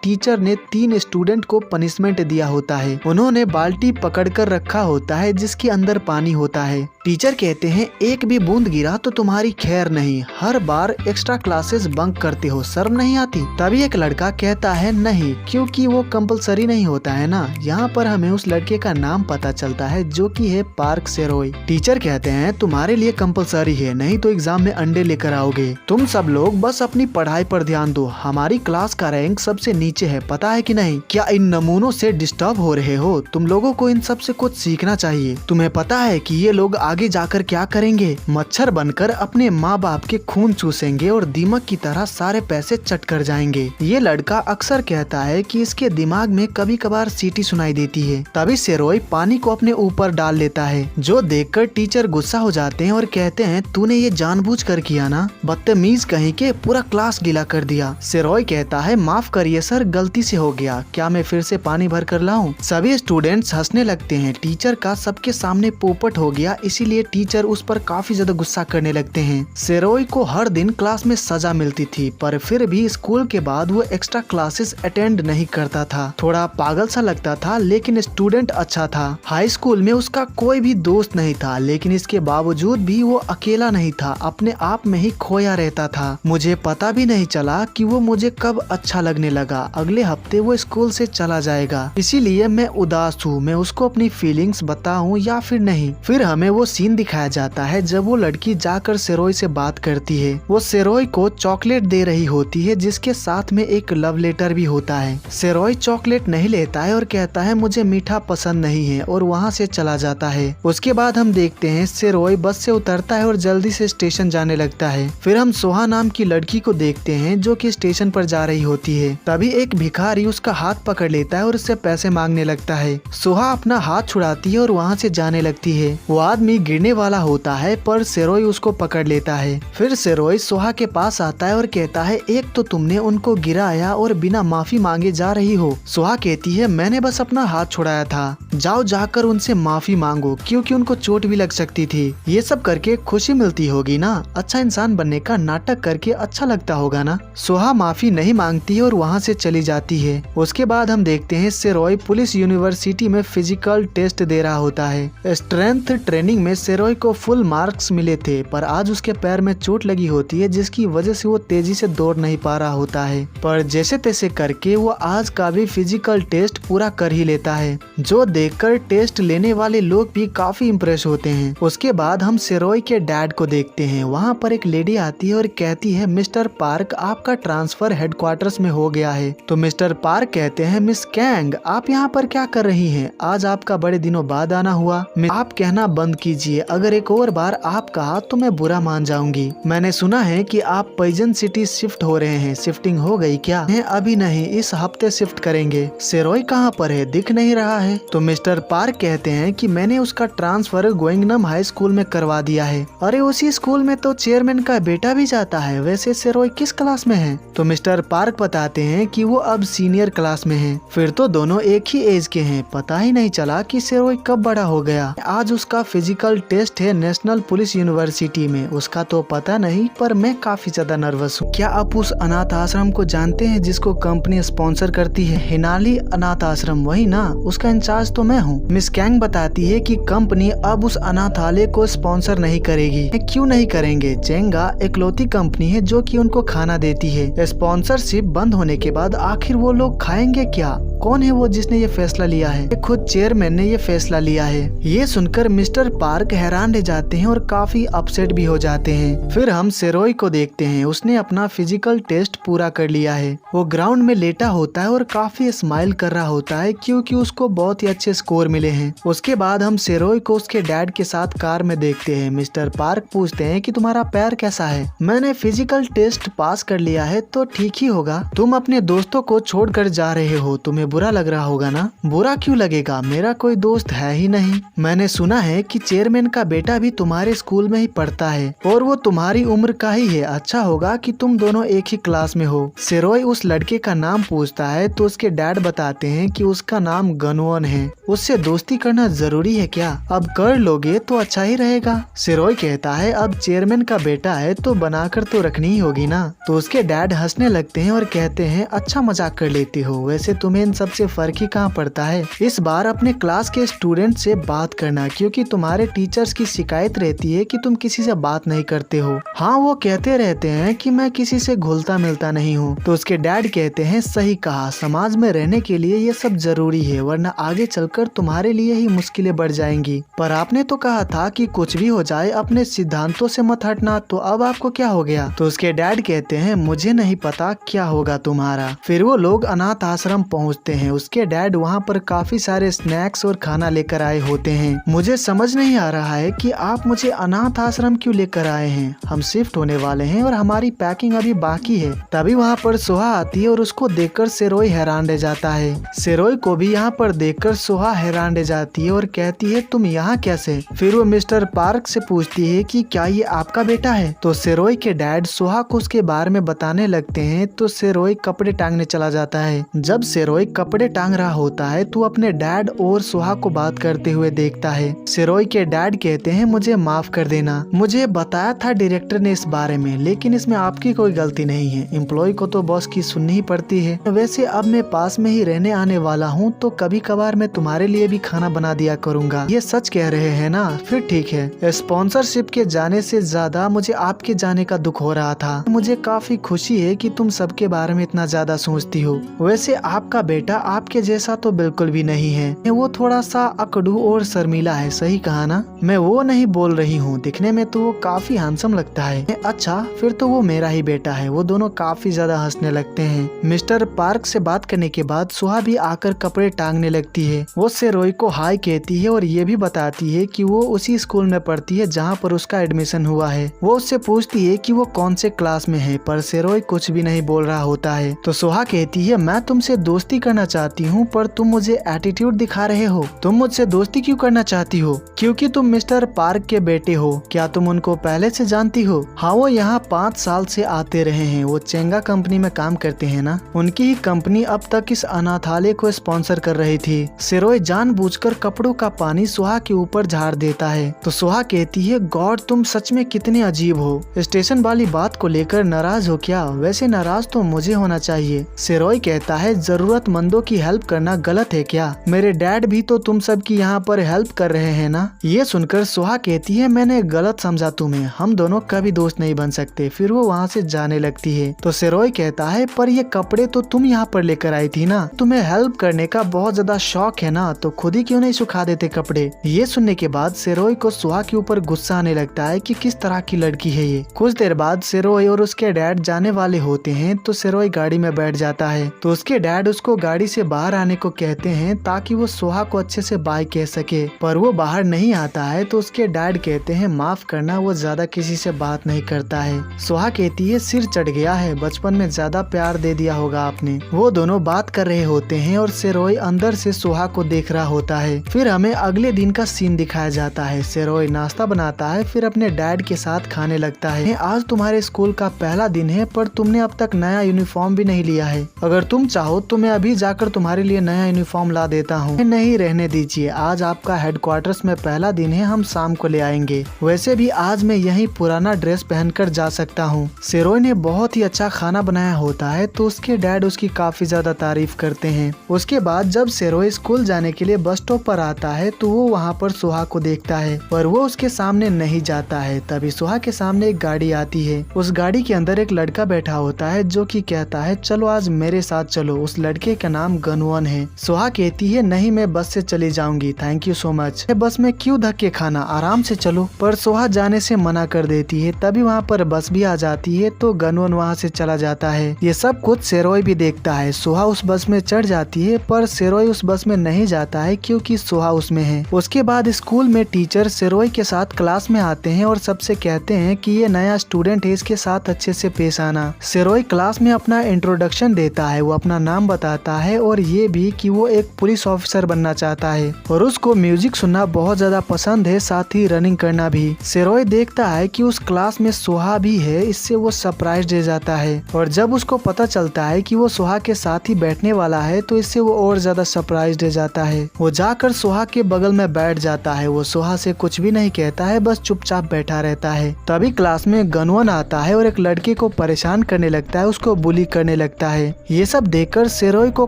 Teacher ने 3 student को punishment दिया होता है। उन्होंने बाल्टी पकड़कर रखा होता है जिसके अंदर पानी होता है। टीचर कहते हैं एक भी बूंद गिरा तो तुम्हारी खैर नहीं, हर बार एक्स्ट्रा क्लासेस बंक करते हो, शर्म नहीं आती। तभी एक लड़का कहता है नहीं, क्योंकि वो कंपलसरी नहीं होता है ना। यहाँ पर हमें उस लड़के का नाम पता चलता है जो कि है पार्क सेरोई। टीचर कहते हैं तुम्हारे लिए कंपलसरी है, नहीं तो एग्जाम में अंडे लेकर आओगे। तुम सब लोग बस अपनी पढ़ाई पर ध्यान दो, हमारी क्लास का रैंक सबसे नीचे है, पता है कि नहीं? क्या इन नमूनों से डिस्टर्ब हो रहे हो? तुम लोगों को इन सब से कुछ सीखना चाहिए। तुम्हें पता है कि ये लोग आगे जाकर क्या करेंगे? मच्छर बनकर अपने माँ बाप के खून चूसेंगे और दीमक की तरह सारे पैसे चट कर जाएंगे। ये लड़का अक्सर कहता है कि इसके दिमाग में कभी कभार सीटी सुनाई देती है। तभी सेरोई पानी को अपने ऊपर डाल लेता है, जो देखकर टीचर गुस्सा हो जाते हैं और कहते हैं तूने ये जानबूझकर किया ना, बदतमीज कहीं के, पूरा क्लास गीला कर दिया। सेरोई कहता है माफ करिए सर, गलती से हो गया, क्या मैं फिर से पानी भर कर लाऊं? सभी स्टूडेंट्स हंसने लगते हैं। टीचर का सबके सामने पोपट हो गया, इसीलिए टीचर उस पर काफी ज्यादा गुस्सा करने लगते हैं। सेरोई को हर दिन क्लास में सजा मिलती थी, पर फिर भी स्कूल के बाद वो एक्स्ट्रा क्लासेस अटेंड नहीं करता था। थोड़ा पागल सा लगता था, लेकिन स्टूडेंट अच्छा था। हाई स्कूल में उसका कोई भी दोस्त नहीं था, लेकिन इसके बावजूद भी वो अकेला नहीं था, अपने आप में ही खोया रहता था। मुझे पता भी नहीं चला कि वो मुझे कब अच्छा लगने लगा। अगले हफ्ते वो स्कूल से चला जाएगा, इसीलिए मैं उदास हूँ। मैं उसको अपनी फीलिंग्स बताऊं या फिर नहीं? फिर हमें वो सीन दिखाया जाता है जब वो लड़की जाकर सेरोई से बात करती है। वो सेरोई को चॉकलेट दे रही होती है, जिसके साथ में एक लव लेटर भी होता है। सेरोई चॉकलेट नहीं लेता है और कहता है मुझे मीठा पसंद नहीं है, और वहाँ से चला जाता है। उसके बाद हम देखते हैं सेरोई बस से उतरता है और जल्दी से स्टेशन जाने लगता है। फिर हम सोहा नाम की लड़की को देखते हैं जो कि स्टेशन पर जा रही होती है। तभी एक भिखारी उसका हाथ पकड़ लेता है और उससे पैसे मांगने लगता है। सोहा अपना हाथ छुड़ाती है और वहाँ से जाने लगती है। वो आदमी गिरने वाला होता है, पर सेरोई उसको पकड़ लेता है। फिर सेरोई सोहा के पास आता है और कहता है एक तो तुमने उनको गिराया और बिना माफी मांगे जा रही हो। सोहा कहती है मैंने बस अपना हाथ छुड़ाया था, जाओ जाकर उनसे माफी मांगो, क्योंकि उनको चोट भी लग सकती थी। ये सब करके खुशी मिलती होगी ना, अच्छा इंसान बनने का नाटक करके अच्छा लगता होगा ना। सोहा माफी नहीं मांगती है और वहाँ से चली जाती है। उसके बाद हम देखते हैं सेरोई पुलिस यूनिवर्सिटी में फिजिकल टेस्ट दे रहा होता है। स्ट्रेंथ ट्रेनिंग में सेरोई को फुल मार्क्स मिले थे, पर आज उसके पैर में चोट लगी होती है, जिसकी वजह से वो तेजी से दौड़ नहीं पा रहा होता है। पर जैसे तैसे करके वो आज का भी फिजिकल टेस्ट पूरा कर ही लेता है, जो देखकर टेस्ट लेने वाले लोग भी काफी इम्प्रेस होते हैं। उसके बाद हम सेरोई के डैड को देखते हैं। वहाँ पर एक लेडी आती है और कहती है मिस्टर पार्क आपका ट्रांसफर हेडक्वार्टर्स में हो गया है। तो मिस्टर पार्क कहते हैं मिस कैंग आप यहाँ पर क्या कर रही हैं? आज आपका बड़े दिनों बाद आना हुआ। आप कहना बंद कीजिए, अगर एक और बार आप कहा तो मैं बुरा मान जाऊंगी। मैंने सुना है कि आप पैजन सिटी शिफ्ट हो रहे हैं, शिफ्टिंग हो गई क्या? अभी नहीं, इस हफ्ते शिफ्ट करेंगे। सेरोई कहाँ पर है, दिख नहीं रहा है। तो मिस्टर पार्क कहते हैं कि मैंने उसका ट्रांसफर गोइंगनम हाई स्कूल में करवा दिया है। अरे उसी स्कूल में तो चेयरमैन का बेटा भी जाता है। वैसे सेरोई किस क्लास में है? तो मिस्टर पार्क बताते हैं कि वो अब सीनियर क्लास में है। फिर तो दोनों एक ही एज के हैं, पता ही नहीं चला कि सेरोई कब बड़ा हो गया। आज उसका फिजिकल टेस्ट है नेशनल पुलिस यूनिवर्सिटी में, उसका तो पता नहीं, पर मैं काफी ज्यादा नर्वस हूँ। क्या आप उस अनाथ आश्रम को जानते हैं जिसको कंपनी स्पॉन्सर करती है? हिनाली अनाथ आश्रम, वही ना, उसका इंचार्ज तो मैं हूँ। मिस कैंग बताती है कि कंपनी अब उस अनाथालय को स्पॉन्सर नहीं करेगी। क्यों नहीं करेंगे? जेंगा इकलौती कंपनी है जो कि उनको खाना देती है। स्पॉन्सरशिप बंद होने के बाद आखिर वो लोग खाएंगे क्या? कौन है वो जिसने ये फैसला लिया है? खुद चेयरमैन ने ये फैसला लिया है। ये सुनकर मिस्टर पार्क हैरान रह जाते हैं और काफी अपसेट भी हो जाते हैं। फिर हम सेरोई को देखते हैं, उसने अपना फिजिकल टेस्ट पूरा कर लिया है। वो ग्राउंड में लेटा होता है और काफी स्माइल कर रहा होता है, क्योंकि उसको बहुत ही अच्छे स्कोर मिले हैं। उसके बाद हम सेरोई को उसके डैड के साथ कार में देखते हैं। मिस्टर पार्क पूछते हैं कि तुम्हारा पैर कैसा है? मैंने फिजिकल टेस्ट पास कर लिया है तो ठीक ही होगा। तुम अपने दोस्तों को छोड़कर जा रहे हो, तुम्हें बुरा लग रहा होगा ना? बुरा क्यों लगेगा, मेरा कोई दोस्त है ही नहीं। मैंने सुना है कि चेयरमैन का बेटा भी तुम्हारे स्कूल में ही पढ़ता है और वो तुम्हारी उम्र का ही है। अच्छा होगा कि तुम दोनों एक ही क्लास में हो। सेरोय उस लड़के का नाम पूछता है तो उसके डैड बताते हैं कि उसका नाम गनवन है। उससे दोस्ती करना जरूरी है क्या? अब कर लोगे तो अच्छा ही रहेगा। सेरोय कहता है अब चेयरमैन का बेटा है तो बनाकर तो रखनी ही होगी ना। तो उसके डैड हंसने लगते हैं और कहते हैं अच्छा मजाक कर लेते हो, वैसे तुम्हें इन सबसे फर्क ही कहाँ पड़ता है। इस बार अपने क्लास के स्टूडेंट से बात करना, क्योंकि तुम्हारे टीचर्स की शिकायत रहती है कि तुम किसी से बात नहीं करते हो। हाँ, वो कहते रहते हैं कि मैं किसी से घुलता मिलता नहीं हूँ। तो उसके डैड कहते हैं सही कहा, समाज में रहने के लिए ये सब जरूरी है, वरना आगे चलकर तुम्हारे लिए ही मुश्किलें बढ़ जाएंगी। पर आपने तो कहा था कि कुछ भी हो जाए अपने सिद्धांतों से मत हटना, तो अब आपको क्या हो गया? तो उसके डैड कहते हैं मुझे नहीं पता क्या होगा तुम्हारा। फिर वो लोग अनाथ आश्रम पहुंचते हैं। उसके डैड वहां पर काफी सारे स्नैक्स और खाना लेकर आए होते हैं। मुझे समझ नहीं आ रहा है कि आप मुझे अनाथ आश्रम क्यों लेकर आए हैं। हम शिफ्ट होने वाले हैं और हमारी पैकिंग अभी बाकी है। तभी वहाँ पर सोहा आती है और उसको देखकर सेरोय हैरान रह जाता है। सेरोय को भी यहाँ पर देखकर सोहा हैरान रह जाती है और कहती है तुम यहाँ कैसे? फिर वो मिस्टर पार्क से पूछती है कि क्या ये आपका बेटा है? तो सेरोय के डैड सोहा को उसके बारे में बताने लगते हैं। तो सेरोय कपड़े टांगने चला जाता है। जब सेरोय कपड़े टांग रहा होता है तो अपने डैड और सोहा को बात करते हुए देखता है। सेरोय के डैड कहते हैं मुझे माफ कर देना, मुझे बताया था डायरेक्टर ने इस बारे में, लेकिन इसमें आपकी कोई गलती नहीं है। एम्प्लॉय को तो बॉस की सुननी ही पड़ती है। वैसे अब मैं पास में ही रहने आने वाला हूँ तो कभी कभार मैं तुम्हारे लिए भी खाना बना दिया करूँगा। ये सच कह रहे हैं ना? फिर ठीक है। स्पॉन्सरशिप के जाने से ज्यादा मुझे आपके जाने का दुख हो रहा था। मुझे काफी खुशी है कि तुम सबके बारे में इतना ज्यादा सोचती हो। वैसे आपका बेटा आपके जैसा तो बिल्कुल भी नहीं है। वो थोड़ा सा अकड़ू और शर्मीला है। सही कहा ना? मैं वो नहीं बोल रही हूँ, दिखने में तो वो काफी हैंडसम लगता है। अच्छा, फिर तो वो मेरा ही बेटा है। वो दोनों काफी ज्यादा हंसने लगते हैं। मिस्टर पार्क से बात करने के बाद सुहा भी आकर कपड़े टांगने लगती है। वो सेरोय को हाय कहती है और ये भी बताती है कि वो उसी स्कूल में पढ़ती है जहाँ पर उसका एडमिशन हुआ है। वो उससे पूछती है कि वो कौन से क्लास में है, पर सेरोय कुछ भी नहीं बोल रहा होता है। तो सुहा कहती है मैं तुमसे दोस्ती करना चाहती हूँ, पर तुम मुझे एटीट्यूड दिखा रहे हो। तुम मुझसे दोस्ती क्यों करना चाहती हो? क्योंकि तुम मिस्टर पार्क के बेटे हो। क्या तुम उनको पहले से जानती हो? हाँ, वो यहाँ 5 साल से आते रहे हैं। वो चेंगा कंपनी में काम करते हैं ना। उनकी ही कंपनी अब तक इस अनाथालय को स्पॉन्सर कर रही थी। सेरोय जानबूझकर कपड़ों का पानी सुहा के ऊपर झाड़ देता है। तो सुहा कहती है गॉड, तुम सच में कितने अजीब हो। स्टेशन वाली बात को लेकर नाराज हो क्या? वैसे नाराज तो मुझे होना चाहिए। सेरोय कहता है जरूरतमंदों की हेल्प करना गलत है क्या? मेरे डैड भी तो तुम सब की यहाँ पर हेल्प कर रहे हैं ना। ये सुनकर सुहा कहती है मैंने गलत समझा तुम्हें, हम दोनों कभी दोस्त नहीं बन सकते। फिर वो वहाँ से जाने लगती है। तो सेरोय कहता है पर ये कपड़े तो तुम यहाँ पर लेकर आई थी ना, तुम्हें हेल्प करने का बहुत ज्यादा शौक है ना, तो खुद ही क्यों नहीं सुखा देते कपड़े। ये सुनने के बाद सेरोय को सुहा के ऊपर गुस्सा आने लगता है कि किस तरह की लड़की है ये। कुछ देर बाद सेरोय और उसके डैड जाने वाले होते हैं तो सेरोय गाड़ी में बैठ जाता है। तो उसके डैड उसको गाड़ी से बाहर आने को कहते हैं ताकि वो सुहा को अच्छे से बाय कह सके, पर वो बाहर नहीं आता है। तो उसके डैड कहते हैं माफ करना, वो ज्यादा किसी से बात नहीं करता है। सुहा कहती है सिर चढ़ गया है, बचपन में ज्यादा प्यार दे दिया होगा आपने। वो दोनों बात कर रहे होते हैं और सेरोय अंदर से सुहा को देख रहा होता है। फिर हमें अगले दिन का सीन दिखाया जाता है। सेरोय नाश्ता बनाता है, फिर अपने डैड के साथ खाने लगता है। आज तुम्हारे स्कूल का पहला दिन है, पर तुमने अब तक नया यूनिफॉर्म भी नहीं लिया है। अगर तुम चाहो तो मैं अभी जाकर तुम्हारे लिए नया यूनिफॉर्म ला देता हूँ। नहीं, रहने दीजिए, आज आपका हेडक्वार्टर्स में पहला दिन है, हम शाम को ले आएंगे। वैसे भी आज मैं यही पुराना ड्रेस पहनकर जा सकता हूँ। सेरोय ने बहुत ही अच्छा खाना बनाया होता है तो उसके डैड उसकी काफी ज्यादा तारीफ करते हैं। उसके बाद जब सेरोय स्कूल जाने के लिए बस स्टॉप पर आता है तो वो वहाँ पर सुहा को देखता है, पर वो उसके सामने नहीं जाता है। तभी सुहा के सामने एक गाड़ी आती है। उस गाड़ी के अंदर एक लड़का बैठा होता है जो कि कहता है चलो आज मेरे साथ चलो। उस लड़के का नाम गनवन है। सुहा कहती है नहीं, मैं बस से चली जाऊंगी, थैंक यू सो मच। बस में क्यों धक्के खाना, आराम से चलो। पर सुहा जाने से मना कर देती है। तभी वहाँ पर बस भी आ जाती है तो गनवन वहाँ से चला जाता है। ये सब कुछ सेरोय भी देखता है। सुहा उस बस में चढ़ जाती है, पर सेरोय उस बस में नहीं जाता है क्योंकि सुहा उसमें है। उसके बाद स्कूल में टीचर सेरोय के साथ क्लास में आते हैं और सबसे कहते हैं कि ये नया स्टूडेंट है, इसके साथ अच्छे से पेश आना। सेरोय क्लास में अपना इंट्रोडक्शन देता है। वो अपना नाम बताता चाहता है और ये भी कि वो एक पुलिस ऑफिसर बनना चाहता है और उसको म्यूजिक सुनना बहुत ज्यादा पसंद है, साथ ही रनिंग करना भी। सेरोय देखता है कि उस क्लास में सोहा भी है, इससे वो सरप्राइज दे जाता है और जब उसको पता चलता है कि वो सोहा के साथ ही बैठने वाला है तो इससे वो और ज्यादा सरप्राइज दे जाता है। वो जाकर सोहा के बगल में बैठ जाता है। वो सोहा से कुछ भी नहीं कहता है, बस चुपचाप बैठा रहता है। तभी क्लास में गनवन आता है और एक लड़के को परेशान करने लगता है, उसको बुली करने लगता है। ये सब देखकर सेरोय को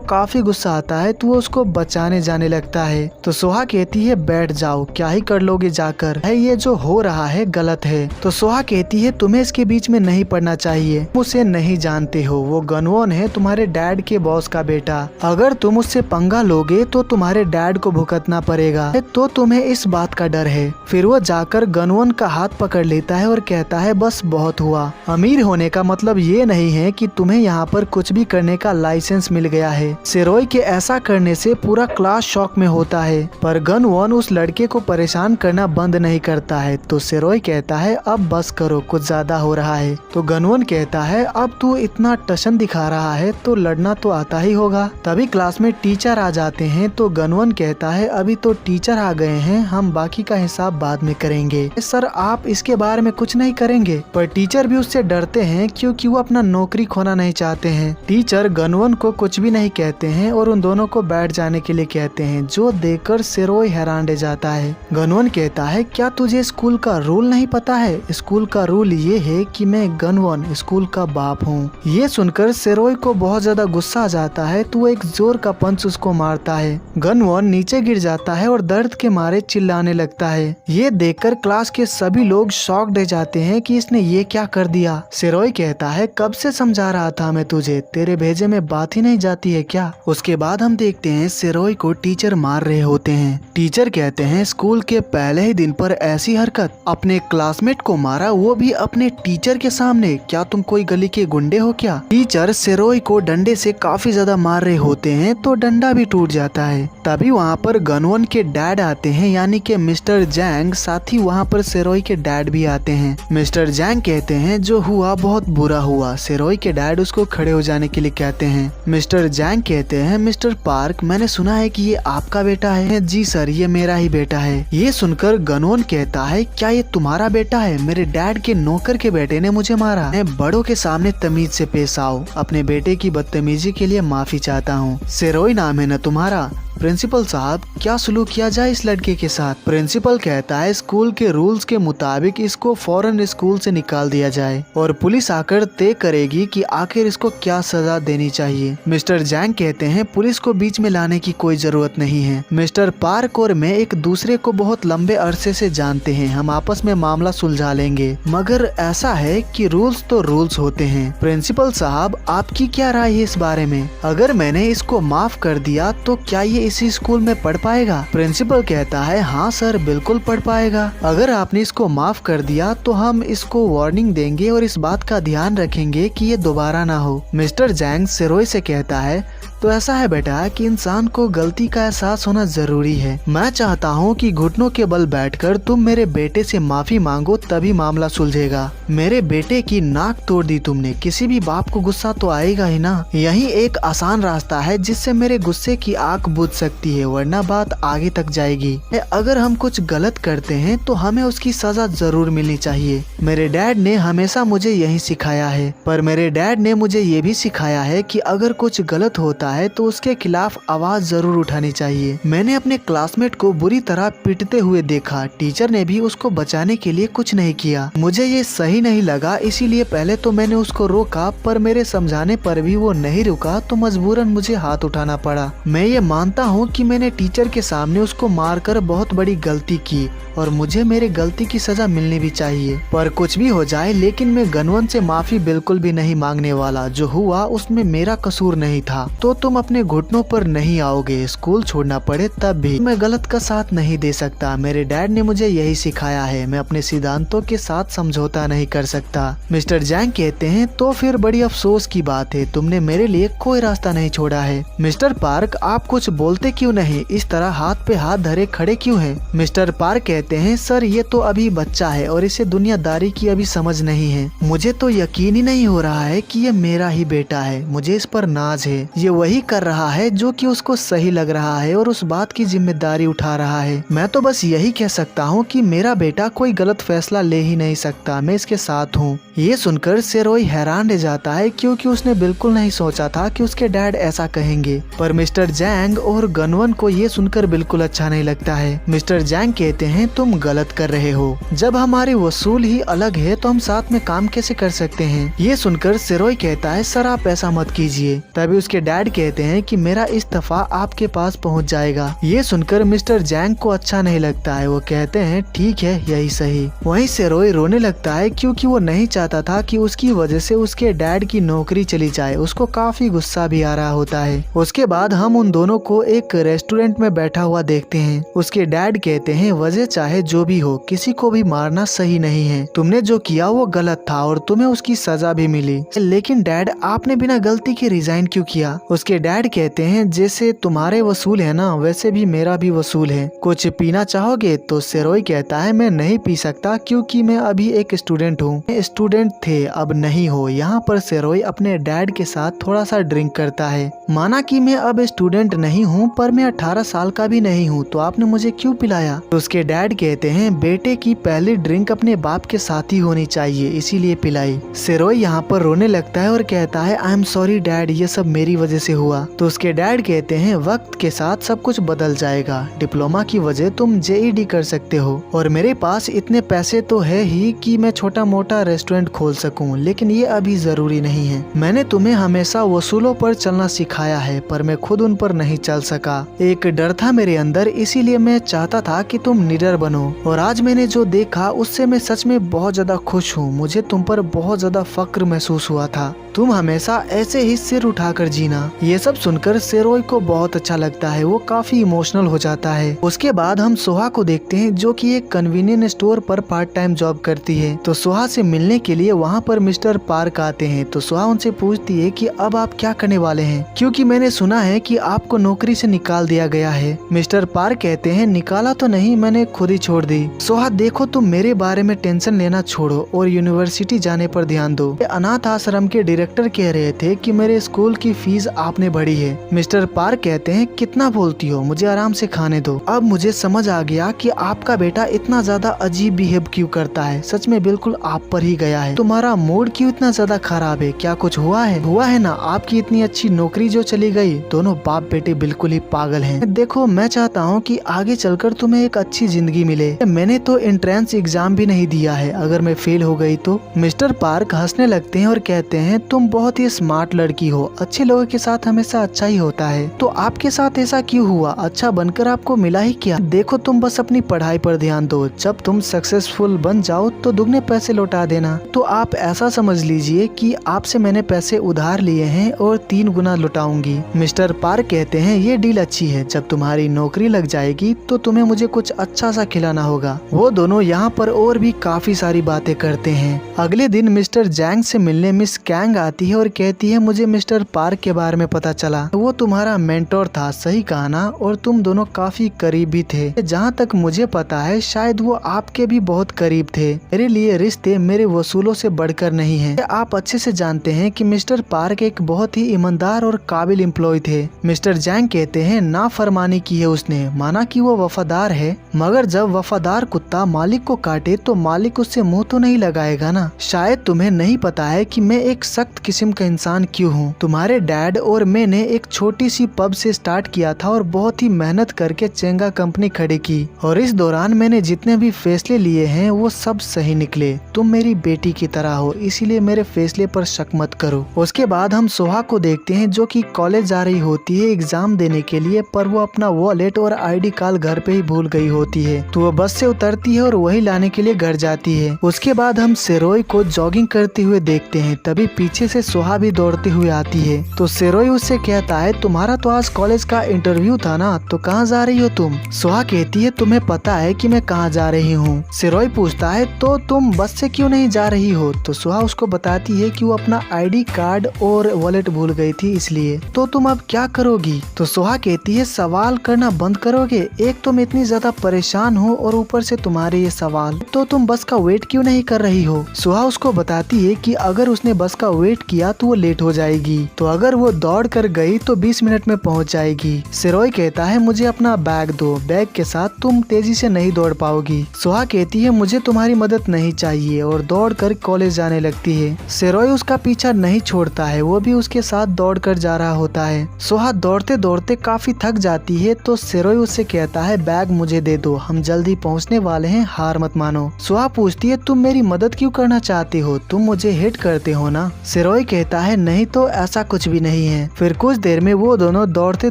काफी गुस्सा आता है तो वो उसको बचाने जाने लगता है। तो सोहा कहती है बैठ जाओ, क्या ही कर लोगे जाकर, है ये जो हो रहा है गलत है। तो सोहा कहती है तुम्हें इसके बीच में नहीं पड़ना चाहिए, तुम उसे नहीं जानते हो, वो गनवन है तुम्हारे डैड के बॉस का बेटा। अगर तुम उससे पंगा लोगे तो तुम्हारे डैड को भुगतना पड़ेगा, तो तुम्हें इस बात का डर है। फिर वो जाकर गनवन का हाथ पकड़ लेता है और कहता है बस बहुत हुआ। अमीर होने का मतलब ये नहीं है कि तुम्हें यहाँ पर कुछ भी करने का लाइसेंस मिल गया है। सेरोय के ऐसा करने से पूरा क्लास शॉक में होता है, पर गनवन उस लड़के को परेशान करना बंद नहीं करता है। तो सेरोय कहता है अब बस करो, कुछ ज्यादा हो रहा है। तो गनवन कहता है अब तू इतना टशन दिखा रहा है तो लड़ना तो आता ही होगा। तभी क्लास में टीचर आ जाते हैं तो गनवन कहता है अभी तो टीचर आ गए हैं, हम बाकी का हिसाब बाद में करेंगे। सर आप इसके बारे में कुछ नहीं करेंगे? पर टीचर भी उससे डरते हैं क्योंकि वो अपना नौकरी खोना नहीं चाहते हैं। टीचर गनवन को कुछ भी नहीं कहते हैं और उन दोनों को बैठ जाने के लिए कहते हैं, जो देखकर सेरोय हैरान रह जाता है। गनवन कहता है क्या तुझे स्कूल का रूल नहीं पता है? स्कूल का रूल ये है कि मैं गनवन स्कूल का बाप हूँ। ये सुनकर सेरोय को बहुत ज्यादा गुस्सा आ जाता है तो वो एक जोर का पंच उसको मारता है। गनवन नीचे गिर जाता है और दर्द के मारे चिल्लाने लगता है। ये देखकर क्लास के सभी लोग शॉक्ड रह जाते हैं कि इसने ये क्या कर दिया। सेरोय कहता है कब से समझा रहा था मैं तुझे, तेरे भेजे में बात ही नहीं जाती है क्या? उसके बाद हम देखते हैं सेरोय को टीचर मार रहे होते हैं। टीचर कहते हैं स्कूल के पहले ही दिन पर ऐसी हरकत, अपने क्लासमेट को मारा, वो भी अपने टीचर के सामने, क्या तुम कोई गली के गुंडे हो क्या? टीचर सेरोय को डंडे से काफी ज्यादा मार रहे होते हैं तो डंडा भी टूट जाता है। तभी वहाँ पर गनवन के डैड आते हैं, यानी कि मिस्टर जैंग, साथ ही वहाँ पर सेरोय के डैड भी आते हैं। मिस्टर जैंग कहते हैं जो हुआ बहुत बुरा हुआ। सेरोय के डैड उसको खड़े हो जाने के लिए कहते हैं। मिस्टर जैंग कहते हैं मिस्टर पार्क, मैंने सुना है कि ये आपका बेटा है? जी सर, ये मेरा ही बेटा है। ये सुनकर गनवन कहता है क्या ये तुम्हारा बेटा है? मेरे डैड के नौकर के बेटे ने मुझे मारा। मैं बड़ों के सामने तमीज से पेश आओ, अपने बेटे की बदतमीजी के लिए माफी चाहता हूँ। सेरोय नाम है न तुम्हारा? प्रिंसिपल साहब क्या सलूक किया जाए इस लड़के के साथ? प्रिंसिपल कहता है स्कूल के रूल्स के मुताबिक इसको फौरन स्कूल से निकाल दिया जाए और पुलिस आकर तय करेगी कि आखिर इसको क्या सजा देनी चाहिए। मिस्टर जैंग कहते हैं पुलिस को बीच में लाने की कोई जरूरत नहीं है। मिस्टर पार्क और मैं एक दूसरे को बहुत लंबे अरसे से जानते हैं, हम आपस में मामला सुलझा लेंगे। मगर ऐसा है कि रूल्स तो रूल्स होते हैं। प्रिंसिपल साहब आपकी क्या राय है इस बारे में? अगर मैंने इसको माफ कर दिया तो क्या ये इसी स्कूल में पढ़ पाएगा? प्रिंसिपल कहता है हाँ सर, बिल्कुल पढ़ पाएगा। अगर आपने इसको माफ कर दिया तो हम इसको वार्निंग देंगे और इस बात का ध्यान रखेंगे कि ये दोबारा ना हो। मिस्टर जैंग सेरोय से कहता है तो ऐसा है बेटा कि इंसान को गलती का एहसास होना जरूरी है। मैं चाहता हूँ कि घुटनों के बल बैठकर तुम मेरे बेटे से माफी मांगो, तभी मामला सुलझेगा। मेरे बेटे की नाक तोड़ दी तुमने, किसी भी बाप को गुस्सा तो आएगा ही ना। यही एक आसान रास्ता है जिससे मेरे गुस्से की आग बुझ सकती है, वरना बात आगे तक जाएगी। अगर हम कुछ गलत करते हैं तो हमें उसकी सजा जरूर मिलनी चाहिए। मेरे डैड ने हमेशा मुझे यही सिखाया है, पर मेरे डैड ने मुझे ये भी सिखाया है कि अगर कुछ गलत होता है तो उसके खिलाफ आवाज जरूर उठानी चाहिए। मैंने अपने क्लासमेट को बुरी तरह पीटते हुए देखा, टीचर ने भी उसको बचाने के लिए कुछ नहीं किया। मुझे ये सही नहीं लगा, इसीलिए पहले तो मैंने उसको रोका, पर मेरे समझाने पर भी वो नहीं रुका तो मजबूरन मुझे हाथ उठाना पड़ा। मैं ये मानता हूँ कि मैंने टीचर के सामने उसको मारकर बहुत बड़ी गलती की और मुझे मेरे गलती की सजा मिलनी भी चाहिए। पर कुछ भी हो जाए, लेकिन मैं गनवन से माफी बिल्कुल भी नहीं मांगने वाला। जो हुआ उसमें मेरा कसूर नहीं था। तो तुम अपने घुटनों पर नहीं आओगे, स्कूल छोड़ना पड़े तब भी मैं गलत का साथ नहीं दे सकता। मेरे डैड ने मुझे यही सिखाया है, मैं अपने सिद्धांतों के साथ समझौता नहीं कर सकता। मिस्टर जैंग कहते हैं तो फिर बड़ी अफसोस की बात है, तुमने मेरे लिए कोई रास्ता नहीं छोड़ा है। मिस्टर पार्क आप कुछ बोलते क्यों नहीं, इस तरह हाथ पे हाथ धरे खड़े क्यों हैं? मिस्टर पार्क कहते हैं सर ये तो अभी बच्चा है और इसे दुनियादारी की अभी समझ नहीं है। मुझे तो यकीन ही नहीं हो रहा है कि ये मेरा ही बेटा है, मुझे इस पर नाज है। ये वही कर रहा है जो कि उसको सही लग रहा है और उस बात की जिम्मेदारी उठा रहा है। मैं तो बस यही कह सकता हूँ कि मेरा बेटा कोई गलत फैसला ले ही नहीं सकता, मैं इसके साथ हूँ। ये सुनकर सेरोई हैरान रह जाता है क्योंकि उसने बिल्कुल नहीं सोचा था कि उसके डैड ऐसा कहेंगे। पर मिस्टर जैंग और गनवन को ये सुनकर बिल्कुल अच्छा नहीं लगता है। मिस्टर जैंग कहते हैं तुम गलत कर रहे हो, जब हमारी वसूल ही अलग है तो हम साथ में काम कैसे कर सकते हैं। ये सुनकर सेरोई कहता है सर आप ऐसा मत कीजिए। तभी उसके डैड कहते हैं कि मेरा इस्तीफा आपके पास पहुंच जाएगा। ये सुनकर मिस्टर जैंग को अच्छा नहीं लगता है। वो कहते हैं ठीक है यही सही। वहीं सेरोई रोने लगता है क्योंकि वो नहीं चाहता था कि उसकी वजह से उसके डैड की नौकरी चली जाए। उसको काफी गुस्सा भी आ रहा होता है। उसके बाद हम उन दोनों को एक रेस्टोरेंट में बैठा हुआ देखते हैं। उसके डैड कहते हैं वजह चाहे जो भी हो किसी को भी मारना सही नहीं है। तुमने जो किया वो गलत था और तुम्हें उसकी सजा भी मिली। लेकिन डैड आपने बिना गलती के रिजाइन क्यों किया। उसके डैड कहते हैं जैसे तुम्हारे वसूल है ना वैसे भी मेरा भी वसूल है, कुछ पीना चाहोगे। तो सेरोई कहता है मैं नहीं पी सकता क्योंकि मैं अभी एक स्टूडेंट हूँ। स्टूडेंट थे अब नहीं हो। यहाँ पर सेरोई अपने डैड के साथ थोड़ा सा ड्रिंक करता है। माना कि मैं अब स्टूडेंट नहीं हूँ पर मैं 18 साल का भी नहीं हूँ तो आपने मुझे क्यों पिलाया। तो उसके डैड कहते हैं बेटे की पहली ड्रिंक अपने बाप के साथ ही होनी चाहिए इसीलिए पिलाई। सेरोई यहाँ पर रोने लगता है और कहता है आई एम सॉरी डैड ये सब मेरी वजह से हुआ। तो उसके डैड कहते हैं वक्त के साथ सब कुछ बदल जाएगा। डिप्लोमा की वजह तुम जेईडी कर सकते हो और मेरे पास इतने पैसे तो है ही कि मैं छोटा मोटा रेस्टोरेंट खोल सकूं, लेकिन ये अभी जरूरी नहीं है। मैंने तुम्हें हमेशा वसूलों पर चलना सिखाया है पर मैं खुद उन पर नहीं चल सका। एक डर था मेरे अंदर इसीलिए मैं चाहता था कि तुम निडर बनो और आज मैंने जो देखा उससे मैं सच में बहुत ज्यादा खुश हूँ। मुझे तुम पर बहुत ज्यादा फक्र महसूस हुआ था। तुम हमेशा ऐसे ही सिर उठाकर जीना। ये सब सुनकर सेरोई को बहुत अच्छा लगता है। वो काफी इमोशनल हो जाता है। उसके बाद हम सोहा को देखते हैं जो कि एक कन्वीनियंट स्टोर पर पार्ट टाइम जॉब करती है। तो सोहा से मिलने के लिए वहाँ पर मिस्टर पार्क आते हैं। तो सोहा उनसे पूछती है कि अब आप क्या करने वाले हैं क्योंकि मैंने सुना है कि आपको नौकरी से निकाल दिया गया है। मिस्टर पार्क कहते हैं निकाला तो नहीं, मैंने खुद ही छोड़ दी। सोहा देखो तुम मेरे बारे में टेंशन लेना छोड़ो और यूनिवर्सिटी जाने पर ध्यान दो। अनाथ आश्रम के डायरेक्टर कह रहे थे कि मेरे स्कूल की फीस आपने बढ़ी है। मिस्टर पार्क कहते हैं कितना बोलती हो, मुझे आराम से खाने दो। अब मुझे समझ आ गया कि आपका बेटा इतना ज्यादा अजीब बिहेव क्यों करता है। सच में बिल्कुल आप पर ही गया है। तुम्हारा मूड क्यों इतना ज्यादा खराब है, क्या कुछ हुआ है? हुआ है ना, आपकी इतनी अच्छी नौकरी जो चली गई। दोनों बाप बेटे बिल्कुल ही पागल हैं। देखो मैं चाहता हूँ कि आगे चलकर तुम्हें एक अच्छी जिंदगी मिले। मैंने तो एंट्रेंस एग्जाम भी नहीं दिया है, अगर मैं फेल हो गई तो। मिस्टर पार्क हंसने लगते हैं और कहते हैं तुम बहुत ही स्मार्ट लड़की हो, अच्छे लोगों के साथ हमेशा अच्छा ही होता है। तो आपके साथ ऐसा क्यों हुआ? अच्छा बनकर आपको मिला ही क्या? देखो तुम बस अपनी पढ़ाई पर ध्यान दो, जब तुम सक्सेसफुल बन जाओ तो दुगने पैसे लौटा देना। तो आप ऐसा समझ लीजिए कि आपसे मैंने पैसे उधार लिए हैं और 3 गुना लौटाऊंगी। मिस्टर पार्क कहते हैं ये डील अच्छी है, जब तुम्हारी नौकरी लग जाएगी तो तुम्हें मुझे कुछ अच्छा सा खिलाना होगा। वो दोनों यहाँ पर और भी काफी सारी बातें करते हैं। अगले दिन मिस्टर जैंग से मिलने मिस कैंग आती है और कहती है मुझे मिस्टर पार्क के बारे में पता चला, वो तुम्हारा मेंटोर था, सही कहा ना, और तुम दोनों काफी करीबी थे। जहाँ तक मुझे पता है शायद वो आपके भी बहुत करीब थे। मेरे लिए रिश्ते मेरे वसूलों से बढ़कर नहीं है। आप अच्छे से जानते हैं कि मिस्टर पार्क एक बहुत ही ईमानदार और काबिल एम्प्लॉय थे। मिस्टर जैंग कहते हैं नाफरमानी की है उसने, माना कि वो वफादार है, मगर जब वफादार कुत्ता मालिक को काटे तो मालिक उससे मुंह तो नहीं लगाएगा ना। शायद तुम्हें नहीं पता है कि मैं एक सख्त किस्म का इंसान क्यों हूँ। तुम्हारे डैड और मैंने एक छोटी सी पब से स्टार्ट किया था और बहुत ही मेहनत करके चेंगा कंपनी खड़ी की, और इस दौरान मैंने जितने भी फैसले लिए हैं वो सब सही निकले। तुम मेरी बेटी की तरह हो, इसीलिए मेरे फैसले पर शक मत करो। उसके बाद हम सोहा को देखते हैं जो कि कॉलेज जा रही होती है एग्जाम देने के लिए, पर वो अपना वॉलेट और ID कार्ड घर पे ही भूल गई होती है। तो वो बस से उतरती है और वही लाने के लिए घर जाती है। उसके बाद हम सेरोई को जॉगिंग करते हुए देखते हैं। तभी पीछे से सोहा भी दौड़ते हुए आती है। तो सेरोई उससे कहता है तुम्हारा तो आज कॉलेज का इंटरव्यू था ना, तो कहाँ जा रही हो तुम? सोहा कहती है तुम्हें पता है कि मैं कहाँ जा रही हूँ। सेरोई पूछता है तो तुम बस से क्यों नहीं जा रही हो? तो सोहा उसको बताती है कि वो अपना ID कार्ड और वॉलेट भूल गई थी इसलिए। तो तुम अब क्या करोगी? तो सोहा कहती है सवाल करना बंद करोगे? एक तो मैं इतनी ज्यादा परेशान हूँ और ऊपर से तुम्हारे ये सवाल। तो तुम बस का वेट क्यों नहीं कर रही हो? सोहा उसको बताती है कि अगर उसने बस का वेट किया तो वो लेट हो जाएगी, तो अगर वो दौड़ कर गई तो 20 मिनट में पहुंच जाएगी। सिरोही कहता है मुझे अपना बैग दो, बैग के साथ तुम तेजी से नहीं दौड़ पाओगी। सुहा कहती है मुझे तुम्हारी मदद नहीं चाहिए और दौड़ कर कॉलेज जाने लगती है। सिरोही उसका पीछा नहीं छोड़ता है, वो भी उसके साथ दौड़ कर जा रहा होता है। सुहा दौड़ते दौड़ते काफी थक जाती है तो सिरोही उससे कहता है बैग मुझे दे दो, हम जल्दी पहुंचने वाले हैं, हार मत मानो। सुहा पूछती है तुम मेरी मदद क्यों करना चाहती हो, तुम मुझे हिट करते हो ना। सिरोही कहता है नहीं तो ऐसा कुछ भी नहीं है। फिर कुछ देर में वो दोनों दौड़ते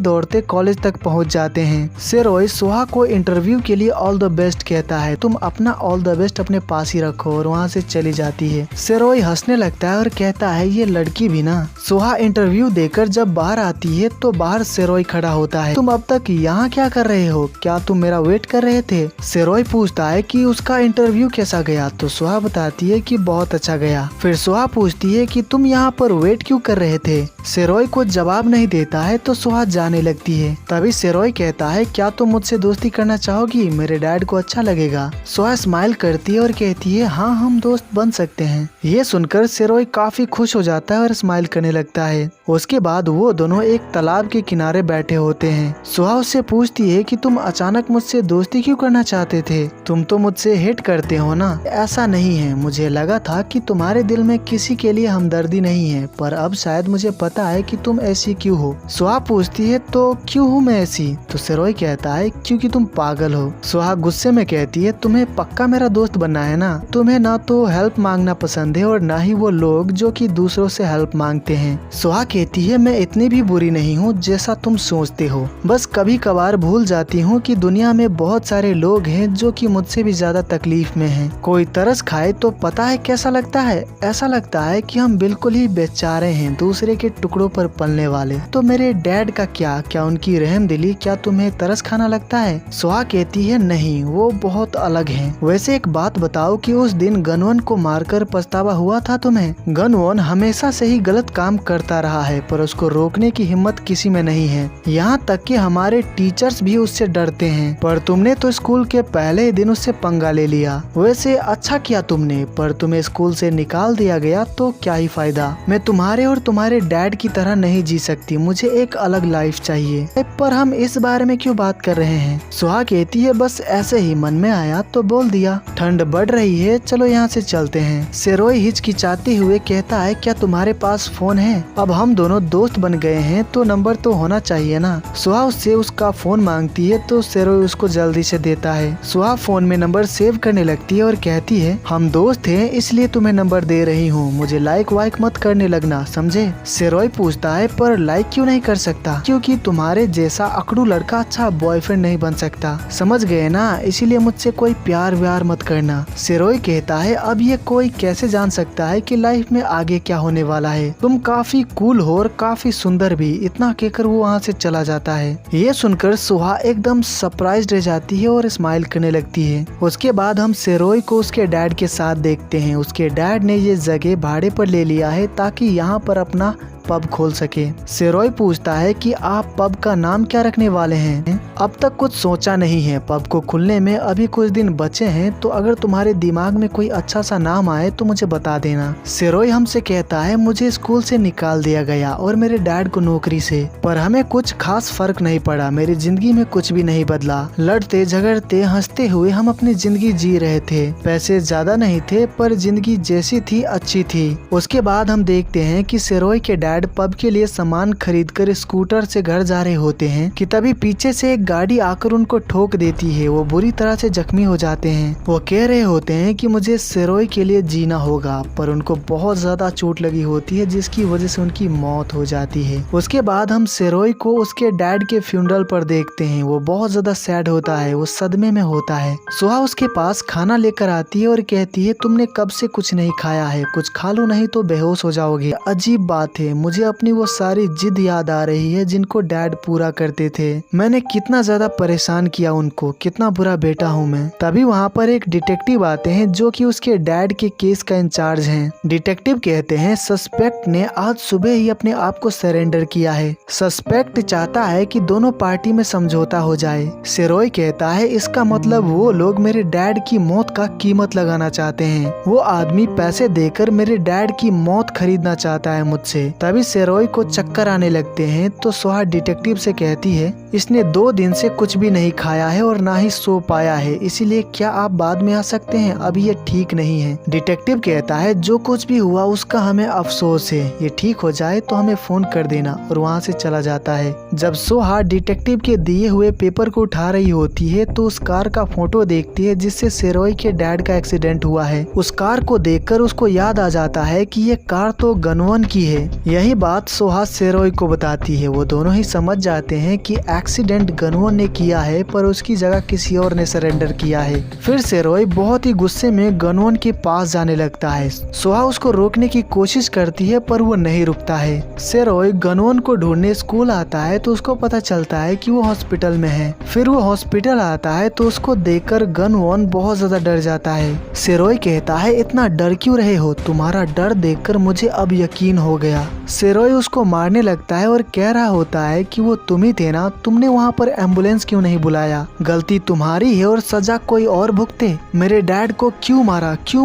दौड़ते कॉलेज तक पहुंच जाते हैं। सिरोही सुहा को इंटरव्यू के लिए ऑल द बेस्ट कहता है, तुम अपना ऑल द बेस्ट अपने पास ही रखो, और वहाँ से चली जाती है। सिरोही हंसने लगता है और कहता है ये लड़की भी ना। सुहा इंटरव्यू देकर जब बाहर आती है तो बाहर सिरोही खड़ा होता है, तुम अब तक यहाँ क्या कर रहे हो, क्या तुम मेरा वेट कर रहे थे। सिरोही पूछता है कि उसका इंटरव्यू कैसा गया, तो सुहा बताती है कि बहुत अच्छा गया। फिर सुहा पूछती है कि तुम यहाँ पर वेट क्यों कर रहे थे। सिरोही को जवाब नहीं देता है तो सुहा जाने लगती है। तभी सिरोही कहता है क्या तुम मुझसे दोस्ती करना चाहोगी, मेरे डैड को अच्छा लगेगा। सुहा स्माइल करती है और कहती है हाँ हम दोस्त बन सकते हैं। ये सुनकर सिरोही काफी खुश हो जाता है और स्माइल करने लगता है। उसके बाद वो दोनों एक तालाब के किनारे बैठे होते हैं। सुहा उससे पूछती है कि तुम अचानक मुझसे दोस्ती क्यों करना चाहते थे, तुम तो मुझसे हिट करते हो ना। ऐसा नहीं है, मुझे लगा था कि तुम्हारे दिल में किसी के लिए हमदर्दी नहीं है, पर अब शायद मुझे पता है कि तुम ऐसी क्यों हो। सुहा पूछती है तो क्यों हूँ मैं ऐसी, तो सिरोही कहता है क्योंकि तुम पागल हो। सुहा गुस्से में कहती है तुम्हें पक्का मेरा दोस्त बनना है ना, तुम्हें ना तो हेल्प मांगना पसंद है और ना ही वो लोग जो कि दूसरों से हेल्प मांगते हैं। सुहा कहती है मैं इतनी भी बुरी नहीं हूँ जैसा तुम सोचते हो, बस कभी कभार भूल जाती हूँ कि दुनिया में बहुत सारे लोग हैं जो कि मुझसे भी ज्यादा तकलीफ में हैं। कोई तरस खाए तो पता है कैसा लगता है, ऐसा लगता है कि हम बिल्कुल ही बेचारे हैं, दूसरे के टुकड़ों पर पलने वाले। तो मेरे डैड का क्या उनकी रहम दिली, क्या तुम्हें तरस खाना लगता है। सुहा कहती है नहीं, वो बहुत अलग हैं। वैसे एक बात बताओ कि उस दिन गनवन को मारकर पछतावा हुआ था तुम्हें। गनवन हमेशा से ही गलत काम करता रहा है पर उसको रोकने की हिम्मत किसी में नहीं है, यहाँ तक कि हमारे टीचर्स भी उससे डरते हैं, पर तुमने तो स्कूल के पहले ही दिन उससे पंगा ले लिया। वैसे अच्छा किया तुमने, पर तुम्हें स्कूल से निकाल दिया गया तो क्या ही फायदा। मैं तुम्हारे और तुम्हारे डैड की तरह नहीं जी सकती, मुझे एक अलग लाइफ चाहिए। पर हम इस बारे में क्यों बात कर रहे हैं। सुहा कहती है बस ऐसे ही मन में आया तो बोल दिया। ठंड बढ़ रही है, चलो यहाँ से चलते हैं। सिरोही हिचकिचाते हुए कहता है क्या तुम्हारे पास फोन है, अब हम दोनों दोस्त बन गए हैं तो नंबर तो होना चाहिए ना। सुहा उससे उसका फोन मांगती है तो सिरोही उसको जल्दी से देता है। सुहा फोन में नंबर सेव करने लगती है और कहती है हम दोस्त हैं इसलिए तुम्हें नंबर दे रही हूँ, मुझे लाइक वाइक मत करने लगना, समझे। सिरोही पूछता है पर लाइक क्यों नहीं कर सकता, क्योंकि तुम्हारे जैसा अकड़ू लड़का अच्छा बॉयफ्रेंड नहीं बन सकता, समझ गए ना, इसीलिए मुझसे कोई प्यार व्यार मत करना। सिरोही कहता है अब ये कोई कैसे जान सकता है कि लाइफ में आगे क्या होने वाला है, तुम काफी कूल हो और काफी सुंदर भी। इतना कहकर वो वहाँ से चला जाता है। ये सुनकर सुहा एकदम सरप्राइज्ड रह जाती है और स्माइल करने लगती है। उसके बाद हम सिरोही को उसके डैड के साथ देखते हैं। उसके डैड ने ये जगह भाड़े पर ले लिया है ताकि यहाँ पर अपना पब खोल सके। सिरोही पूछता है कि आप पब का नाम क्या रखने वाले हैं। अब तक कुछ सोचा नहीं है, पब को खुलने में अभी कुछ दिन बचे हैं, तो अगर तुम्हारे दिमाग में कोई अच्छा सा नाम आए तो मुझे बता देना। सिरोही हमसे कहता है मुझे स्कूल से निकाल दिया गया और मेरे डैड को नौकरी से, पर हमें कुछ खास फर्क नहीं पड़ा, मेरी जिंदगी में कुछ भी नहीं बदला। लड़ते झगड़ते हंसते हुए हम अपनी जिंदगी जी रहे थे, पैसे ज्यादा नहीं थे पर जिंदगी जैसी थी अच्छी थी। उसके बाद हम देखते हैं कि सिरोही के डैड पब के लिए सामान खरीदकर स्कूटर से घर जा रहे होते हैं कि तभी पीछे से एक गाड़ी आकर उनको ठोक देती है। वो बुरी तरह से जख्मी हो जाते हैं। वो कह रहे होते हैं कि मुझे सिरोही के लिए जीना होगा, पर उनको बहुत ज्यादा चोट लगी होती है जिसकी वजह से उनकी मौत हो जाती है। उसके बाद हम सिरोही को उसके डैड के फ्यूनरल पर देखते हैं। वो बहुत ज्यादा सैड होता है, वो सदमे में होता है। सुहा उसके पास खाना लेकर आती है और कहती है तुमने कब से कुछ नहीं खाया है, कुछ खा लो नहीं तो बेहोश हो जाओगे। अजीब बात है, मुझे अपनी वो सारी जिद याद आ रही है जिनको डैड पूरा करते थे। मैंने कितना ज्यादा परेशान किया उनको, कितना बुरा बेटा हूँ मैं। तभी वहाँ पर एक डिटेक्टिव आते हैं जो कि उसके डैड के केस का इंचार्ज हैं। डिटेक्टिव कहते हैं सस्पेक्ट ने आज सुबह ही अपने आप को सरेंडर किया है। सस्पेक्ट चाहता है कि दोनों पार्टी में समझौता हो जाए। सेरोय कहता है इसका मतलब वो लोग मेरे डैड की मौत का कीमत लगाना चाहते हैं। वो आदमी पैसे देकर मेरे डैड की मौत खरीदना चाहता है मुझसे। तभी सेरोय को चक्कर आने लगते हैं तो सोहा डिटेक्टिव से कहती है इसने 2 दिन से कुछ भी नहीं खाया है और ना ही सो पाया है, इसीलिए क्या आप बाद में आ सकते हैं, अभी ये ठीक नहीं है। डिटेक्टिव कहता है जो कुछ भी हुआ उसका हमें अफसोस है, ये ठीक हो जाए तो हमें फोन कर देना, और वहाँ से चला जाता है। जब सोहा डिटेक्टिव के दिए हुए पेपर को उठा रही होती है तो उस कार का फोटो देखती है जिससे सेरोय के डैड का एक्सीडेंट हुआ है। उस कार को देखकर उसको याद आ जाता है कि ये कार तो गनवन की है। यही बात सोहा सेरोय को बताती है। वो दोनों ही समझ जाते हैं कि एक्सीडेंट गनवन ने किया है पर उसकी जगह किसी और ने सरेंडर किया है। फिर सेरोय बहुत ही गुस्से में गनवन के पास जाने लगता है। सोहा उसको रोकने की कोशिश करती है पर वो नहीं रुकता है। सेरोय गनवन को ढूंढने स्कूल आता है तो उसको पता चलता है कि वो हॉस्पिटल में है। फिर वो हॉस्पिटल आता है तो उसको देखकर गनवन बहुत ज्यादा डर जाता है। सेरोय कहता है इतना डर क्यों रहे हो, तुम्हारा डर देखकर मुझे अब यकीन हो गया। सेरोय उसको मारने लगता है और कह रहा होता है कि वो तुम ही थे ना, तुमने वहाँ पर एम्बुलेंस क्यों नहीं बुलाया, गलती तुम्हारी है और सजा कोई और भुगते। मेरे डैड को क्यों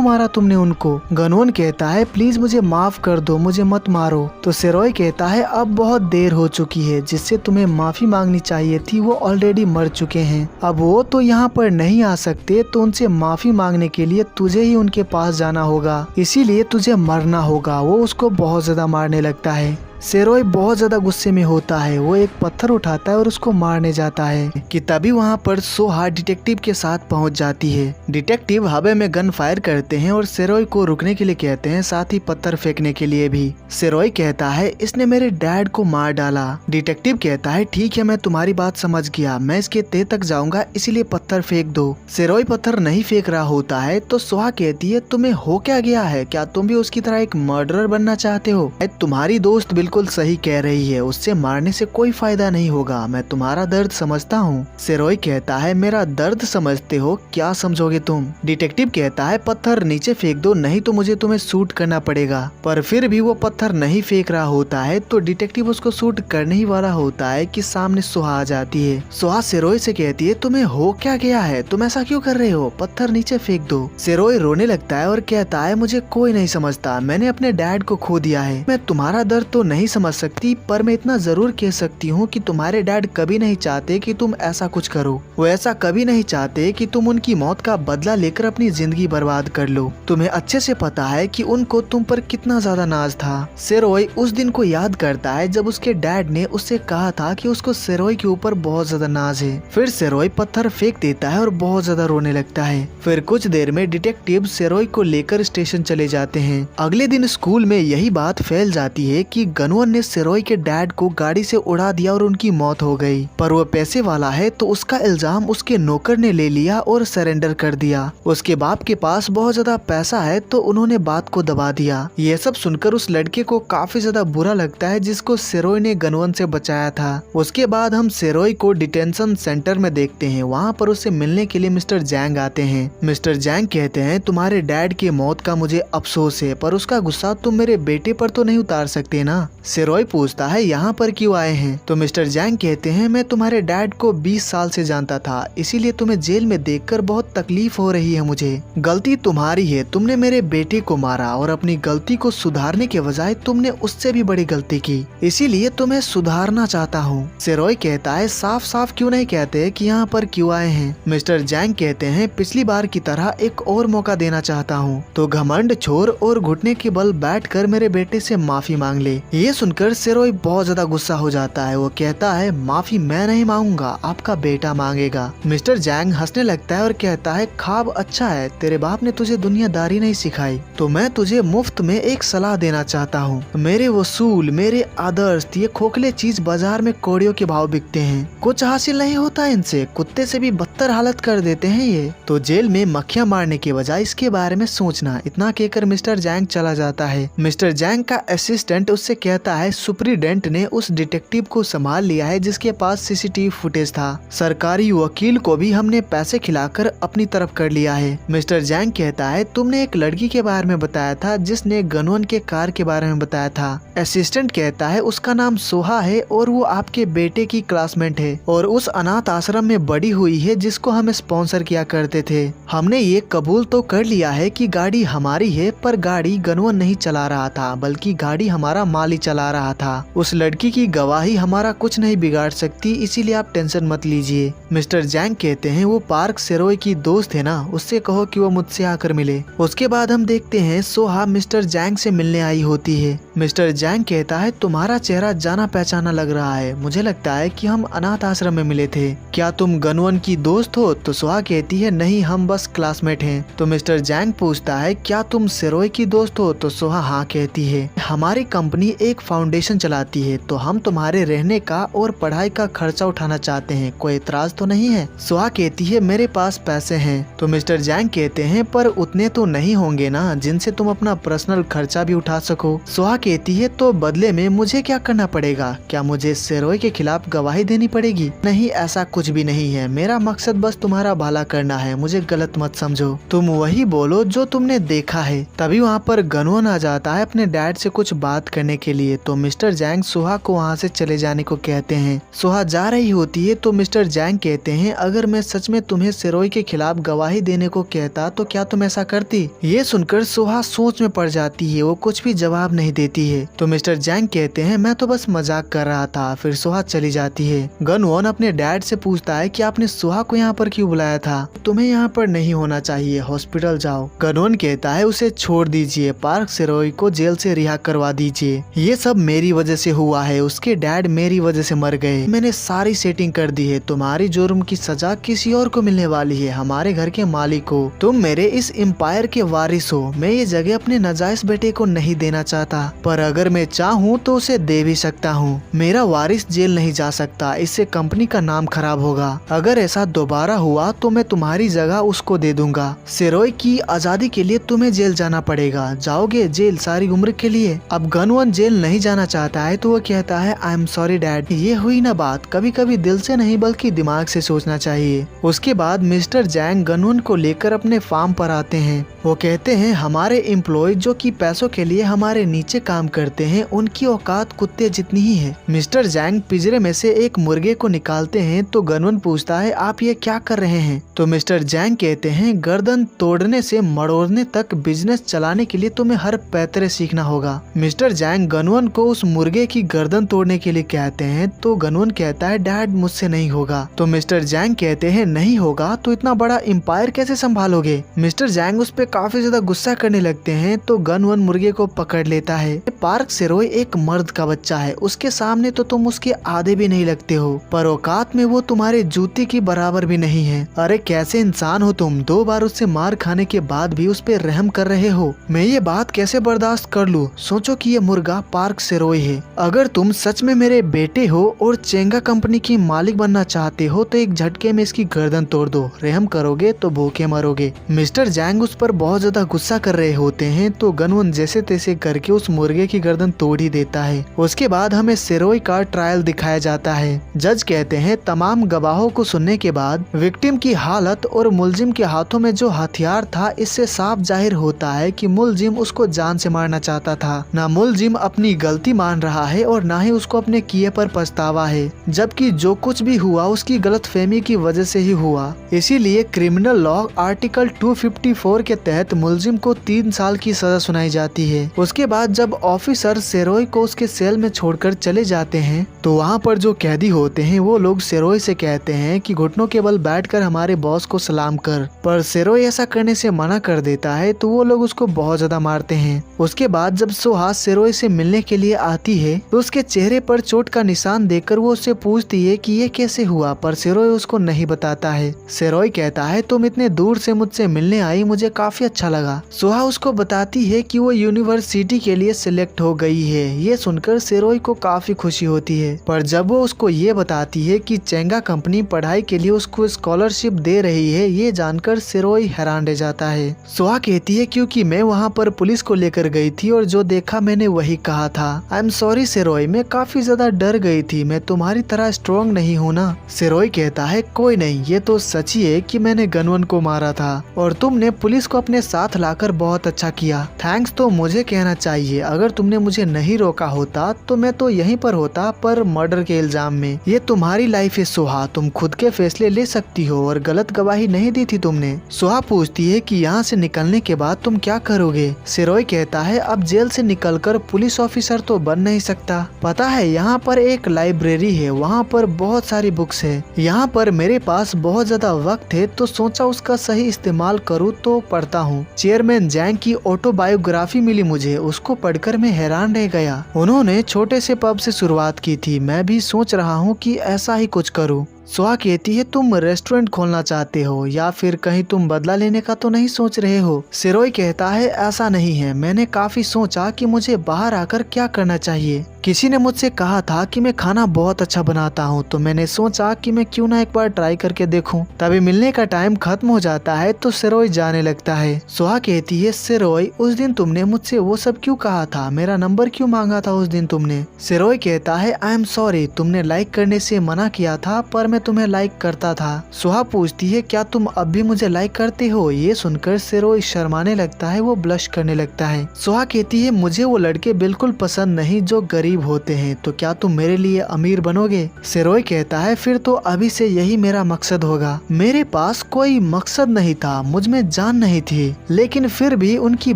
मारा तुमने उनको। गनवन कहता है प्लीज मुझे माफ कर दो, मुझे मत मारो। तो सेरोय कहता है अब बहुत देर हो चुकी है, जिससे तुम्हें माफी मांगनी चाहिए थी वो ऑलरेडी मर चुके हैं। अब वो तो यहाँ पर नहीं आ सकते तो उनसे माफी मांगने के लिए तुझे ही उनके पास जाना होगा, इसीलिए तुझे मरना होगा। वो उसको बहुत ज्यादा मारने लगता है। सेरोय बहुत ज्यादा गुस्से में होता है। वो एक पत्थर उठाता है और उसको मारने जाता है कि तभी वहाँ पर सोहा डिटेक्टिव के साथ पहुँच जाती है। डिटेक्टिव हवा में गन फायर करते हैं और सेरोय को रुकने के लिए कहते हैं, साथ ही पत्थर फेंकने के लिए भी। सेरोय कहता है इसने मेरे डैड को मार डाला। डिटेक्टिव कहता है ठीक है मैं तुम्हारी बात समझ गया, मैं इसके तह तक जाऊंगा इसीलिए पत्थर फेंक दो। सेरोय पत्थर नहीं फेंक रहा होता है तो सोहा कहती है तुम्हें हो क्या गया है, क्या तुम भी उसकी तरह एक मर्डरर बनना चाहते हो। तुम्हारी दोस्त बिल्कुल सही कह रही है, उससे मारने से कोई फायदा नहीं होगा, मैं तुम्हारा दर्द समझता हूँ। सेरोय कहता है मेरा दर्द समझते हो, क्या समझोगे तुम। डिटेक्टिव कहता है पत्थर नीचे फेंक दो नहीं तो मुझे तुम्हें शूट करना पड़ेगा। पर फिर भी वो पत्थर नहीं फेंक रहा होता है तो डिटेक्टिव उसको शूट करने ही वाला होता है कि सामने सोहा आ जाती है। सोहा सेरोय से कहती है तुम्हें हो क्या गया है, तुम ऐसा क्यों कर रहे हो, पत्थर नीचे फेंक दो। सेरोय रोने लगता है और कहता है मुझे कोई नहीं समझता, मैंने अपने डैड को खो दिया है। मैं तुम्हारा दर्द तो नहीं समझ सकती पर मैं इतना जरूर कह सकती हूँ कि तुम्हारे डैड कभी नहीं चाहते कि तुम ऐसा कुछ करो। वो ऐसा कभी नहीं चाहते कि तुम उनकी मौत का बदला लेकर अपनी जिंदगी बर्बाद कर लो। तुम्हें अच्छे से पता है कि उनको तुम पर कितना ज्यादा नाज था। सेरोय उस दिन को याद करता है जब उसके डैड ने उससे कहा था कि उसको सेरोय के ऊपर बहुत ज्यादा नाज है। फिर सेरोय पत्थर फेंक देता है और बहुत ज्यादा रोने लगता है। फिर कुछ देर में डिटेक्टिव सेरोय को लेकर स्टेशन चले जाते हैं। अगले दिन स्कूल में यही बात फैल जाती है कि गनवन ने सेरोय के डैड को गाड़ी से उड़ा दिया और उनकी मौत हो गई। पर वो पैसे वाला है तो उसका इल्जाम उसके नौकर ने ले लिया और सरेंडर कर दिया। उसके बाप के पास बहुत ज्यादा पैसा है तो उन्होंने बात को दबा दिया। ये सब सुनकर उस लड़के को काफी ज्यादा बुरा लगता है जिसको सेरोय ने गनवन से बचाया था। उसके बाद हम सेरोय को डिटेंशन सेंटर में देखते हैं। वहाँ पर उससे मिलने के लिए मिस्टर जैंग आते हैं। मिस्टर जैंग कहते हैं तुम्हारे डैड की मौत का मुझे अफसोस है पर उसका गुस्सा तुम मेरे बेटे पर तो नहीं उतार सकते ना। सेरोय पूछता है यहाँ पर क्यों आए हैं। तो मिस्टर जैंग कहते हैं मैं तुम्हारे डैड को 20 साल से जानता था, इसीलिए तुम्हें जेल में देखकर बहुत तकलीफ हो रही है मुझे। गलती तुम्हारी है, तुमने मेरे बेटे को मारा और अपनी गलती को सुधारने के बजाय तुमने उससे भी बड़ी गलती की, इसीलिए तुम्हें सुधारना चाहता हूँ। सेरोय कहता है साफ साफ क्यों नहीं कहते कि यहाँ पर क्यों आए हैं। मिस्टर जैंग कहते हैं पिछली बार की तरह एक और मौका देना चाहता हूँ, तो घमंड छोड़ और घुटने के बल बैठकर मेरे बेटे से माफी मांग ले। ये सुनकर सेरोय बहुत ज्यादा गुस्सा हो जाता है। वो कहता है माफी मैं नहीं मांगूंगा, आपका बेटा मांगेगा। मिस्टर जैंग हंसने लगता है और कहता है ख्वाब अच्छा है, तेरे बाप ने तुझे दुनियादारी नहीं सिखाई, तो मैं तुझे मुफ्त में एक सलाह देना चाहता हूँ। मेरे वसूल, मेरे आदर्श, ये खोखले चीज बाजार में कौड़ियों के भाव बिकते हैं, कुछ हासिल नहीं होता इनसे, कुत्ते से भी बदतर हालत कर देते हैं ये, तो जेल में मक्खियां मारने के बजाय इसके बारे में सोचना। इतना कहकर मिस्टर जैंग चला जाता है। मिस्टर जैंग का असिस्टेंट उससे कहता कहता है सुप्रीडेंट ने उस डिटेक्टिव को संभाल लिया है जिसके पास सीसीटीवी फुटेज था। सरकारी वकील को भी हमने पैसे खिलाकर अपनी तरफ कर लिया है। मिस्टर जैंग कहता है तुमने एक लड़की के बारे में बताया था जिसने गनवन के कार के बारे में बताया था। असिस्टेंट कहता है उसका नाम सोहा है और वो आपके बेटे की क्लासमेट है और उस अनाथ आश्रम में बड़ी हुई है जिसको हम स्पॉन्सर किया करते थे। हमने ये कबूल तो कर लिया है कि गाड़ी हमारी है, पर गाड़ी गनवन नहीं चला रहा था बल्कि गाड़ी हमारा माली चला रहा था। उस लड़की की गवाही हमारा कुछ नहीं बिगाड़ सकती, इसीलिए आप टेंशन मत लीजिए। मिस्टर जैंग कहते हैं वो पार्क सेरोय की दोस्त है ना, उससे कहो कि वो मुझसे आकर मिले। उसके बाद हम देखते हैं सोहा मिस्टर जैंग से मिलने आई होती है। मिस्टर जैंग कहता है तुम्हारा चेहरा जाना पहचाना लग रहा है, मुझे लगता है कि हम अनाथ आश्रम में मिले थे। क्या तुम गनवन की दोस्त हो? तो सोहा कहती है नहीं, हम बस क्लासमेट हैं। तो मिस्टर जैंग पूछता है क्या तुम सेरोय की दोस्त हो? तो सोहा हाँ कहती है। हमारी कंपनी एक फाउंडेशन चलाती है तो हम तुम्हारे रहने का और पढ़ाई का खर्चा उठाना चाहते हैं, कोई एतराज तो नहीं है? सोहा कहती है मेरे पास पैसे हैं। तो मिस्टर जैंग कहते हैं पर उतने तो नहीं होंगे ना जिनसे तुम अपना पर्सनल खर्चा भी उठा सको। सोहा कहती है तो बदले में मुझे क्या करना पड़ेगा? क्या मुझे सेरोय के खिलाफ गवाही देनी पड़ेगी? नहीं, ऐसा कुछ भी नहीं है, मेरा मकसद बस तुम्हारा भला करना है, मुझे गलत मत समझो। तुम वही बोलो जो तुमने देखा है। तभी वहाँ पर गनवन आ जाता है अपने डैड से कुछ बात करने के लिए। तो मिस्टर जैंग सोहा को वहाँ से चले जाने को कहते हैं। सोहा जा रही होती है तो मिस्टर जैंग कहते हैं अगर मैं सच में तुम्हें सेरोय के खिलाफ गवाही देने को कहता तो क्या तुम ऐसा करती? ये सुनकर सोहा सोच में पड़ जाती है, वो कुछ भी जवाब नहीं देती है। तो मिस्टर जैंग कहते हैं मैं तो बस मजाक कर रहा था। फिर सोहा चली जाती है। गनवन अपने डैड से पूछता है कि आपने सोहा को यहाँ पर क्यों बुलाया था? तुम्हें यहाँ पर नहीं होना चाहिए, हॉस्पिटल जाओ। गनवन कहता है उसे छोड़ दीजिए, पार्क सेरोय को जेल से रिहा करवा दीजिए। ये सब मेरी वजह से हुआ है, उसके डैड मेरी वजह से मर गए, मैंने सारी सेटिंग कर दी है। तुम्हारी जुर्म की सजा किसी और को मिलने वाली है, हमारे घर के मालिक को। तुम मेरे इस एम्पायर के वारिस हो। मैं ये जगह अपने नाजायज बेटे को नहीं देना चाहता, पर अगर मैं चाहूँ तो उसे दे भी सकता हूँ। मेरा वारिस जेल नहीं जा सकता, इससे कंपनी का नाम खराब होगा। अगर ऐसा दोबारा हुआ तो मैं तुम्हारी जगह उसको दे दूंगा। सेरोय की आजादी के लिए तुम्हें जेल जाना पड़ेगा, जाओगे जेल सारी उम्र के लिए। अब गनवन जेल नहीं जाना चाहता है तो वो कहता है आई एम सॉरी डैड। ये हुई ना बात, कभी कभी दिल से नहीं बल्कि दिमाग से सोचना चाहिए। उसके बाद मिस्टर जैंग गनवन को लेकर अपने फार्म पर आते हैं। वो कहते हैं हमारे एम्प्लॉय जो कि पैसों के लिए हमारे नीचे काम करते हैं उनकी औकात कुत्ते जितनी ही है। मिस्टर जैंग पिंजरे में से एक मुर्गे को निकालते हैं तो गनवन पूछता है आप ये क्या कर रहे हैं? तो मिस्टर जैंग कहते हैं गर्दन तोड़ने से मड़ोड़ने तक बिजनेस चलाने के लिए तुम्हें हर पैतरे सीखना होगा। मिस्टर जैंग गनवन को उस मुर्गे की गर्दन तोड़ने के लिए कहते हैं तो गनवन कहता है डैड मुझसे नहीं होगा। तो मिस्टर जैंग कहते हैं नहीं होगा तो इतना बड़ा एम्पायर कैसे संभालोगे? मिस्टर जैंग उस पे काफी ज्यादा गुस्सा करने लगते हैं तो गनवन मुर्गे को पकड़ लेता है। पार्क सेरोय एक मर्द का बच्चा है, उसके सामने तो तुम उसके आधे भी नहीं लगते हो, पर औकात में वो तुम्हारे जूते की बराबर भी नहीं है। अरे कैसे इंसान हो तुम, 2 बार उससे मार खाने के बाद भी उस पे रहम कर रहे हो। मैं ये बात कैसे बर्दाश्त कर लूं? सोचो कि ये मुर्गा पार्क सेरोय है। अगर तुम सच में मेरे बेटे हो और चेंगा कंपनी की मालिक बनना चाहते हो तो एक झटके में इसकी गर्दन तोड़ दो, रहम करोगे तो भूखे मरोगे। मिस्टर जैंग उस पर बहुत ज्यादा गुस्सा कर रहे होते हैं तो गनवन जैसे तैसे करके उस मुर्गे की गर्दन तोड़ ही देता है। उसके बाद हमें सेरोय का ट्रायल दिखाया जाता है। जज कहते हैं तमाम गवाहों को सुनने के बाद विक्टिम की हालत और मुलजिम के हाथों में जो हथियार था इससे साफ जाहिर होता है कि मुलजिम उसको जान से मारना चाहता था। ना मुलजिम अपनी गलती मान रहा है और ना ही उसको अपने किए पर पछतावा है, जबकि जो कुछ भी हुआ उसकी गलतफहमी की वजह से ही हुआ। इसीलिए क्रिमिनल लॉ आर्टिकल 254 के तहत मुलजिम को 3 साल की सजा सुनाई जाती है। उसके बाद जब ऑफिसर सेरोय को उसके सेल में छोड़कर चले जाते हैं तो वहाँ पर जो कैदी होते हैं वो लोग सेरोय से कहते हैं कि घुटनों के बल बैठकर हमारे बॉस को सलाम कर, पर सेरोय ऐसा करने से मना कर देता है तो वो लोग उसको बहुत ज्यादा मारते हैं। उसके बाद जब सोहा सेरोय से मिलने के लिए आती है तो उसके चेहरे पर चोट का निशान देखकर वो उससे पूछती है कि ये कैसे हुआ, पर सिरोय उसको नहीं बताता है। सिरोय कहता है तुम इतने दूर से मुझसे मिलने आई, मुझे काफी अच्छा लगा। सुहा उसको बताती है कि वो यूनिवर्सिटी के लिए सिलेक्ट हो गई है। ये सुनकर सिरोय को काफी खुशी होती है, पर जब वो उसको ये बताती है कि चेंगा कंपनी पढ़ाई के लिए उसको स्कॉलरशिप दे रही है, ये जानकर सिरोय हैरान रह जाता है। सुहा कहती है क्योंकि मैं वहाँ पर पुलिस को लेकर गई थी और जो देखा मैंने वही कहा था। आई एम सॉरी सिरोय, मैं काफी ज्यादा डर गई थी, मैं तुम्हारी तरह स्ट्रॉन्ग नहीं हूँ ना। सिरोय कहता है कोई नहीं, ये तो सच ही है कि मैंने गनवन को मारा था और तुमने पुलिस को अपने साथ लाकर बहुत अच्छा किया। थैंक्स तो मुझे कहना चाहिए, अगर तुमने मुझे नहीं रोका होता तो मैं तो यहीं पर होता, पर मर्डर के इल्जाम में। ये तुम्हारी लाइफ है सुहा, तुम खुद के फैसले ले सकती हो और गलत गवाही नहीं दी थी तुमने। सुहा पूछती है कि यहाँ से निकलने के बाद तुम क्या करोगे। सिरोय कहता है अब जेल से निकलकर पुलिस ऑफिसर तो बन नहीं सकता। पता है यहाँ पर एक लाइब्रेरी है, वहाँ पर बहुत सारी बुक्स है। यहाँ पर मेरे पास बहुत ज्यादा वक्त है तो सोचा उसका सही इस्तेमाल करूँ तो पढ़ता हूँ। चेयरमैन जैंग की ऑटोबायोग्राफी मिली मुझे, उसको पढ़कर मैं हैरान रह गया। उन्होंने छोटे से पब से शुरुआत की थी, मैं भी सोच रहा हूँ कि ऐसा ही कुछ करूँ। सुहा कहती है तुम रेस्टोरेंट खोलना चाहते हो या फिर कहीं तुम बदला लेने का तो नहीं सोच रहे हो। सिरोय कहता है ऐसा नहीं है, मैंने काफी सोचा कि मुझे बाहर आकर क्या करना चाहिए। किसी ने मुझसे कहा था कि मैं खाना बहुत अच्छा बनाता हूँ, तो मैंने सोचा कि मैं क्यों ना एक बार ट्राई करके देखूं। तभी मिलने का टाइम खत्म हो जाता है तो सिरोय जाने लगता है। सुहा कहती है सिरोय उस दिन तुमने मुझसे वो सब क्यों कहा था, मेरा नंबर क्यों मांगा था उस दिन तुमने। सिरोय कहता है आई एम सॉरी, तुमने लाइक करने से मना किया था पर मैं तुम्हें लाइक करता था। सुहा पूछती है क्या तुम अब भी मुझे लाइक करते हो। ये सुनकर सिरोय शर्माने लगता है, वो ब्लश करने लगता है। सुहा कहती है मुझे वो लड़के बिल्कुल पसंद नहीं जो गरीब होते हैं, तो क्या तुम मेरे लिए अमीर बनोगे। सिरोय कहता है फिर तो अभी से यही मेरा मकसद होगा। मेरे पास कोई मकसद नहीं था, मुझ में जान नहीं थी, लेकिन फिर भी उनकी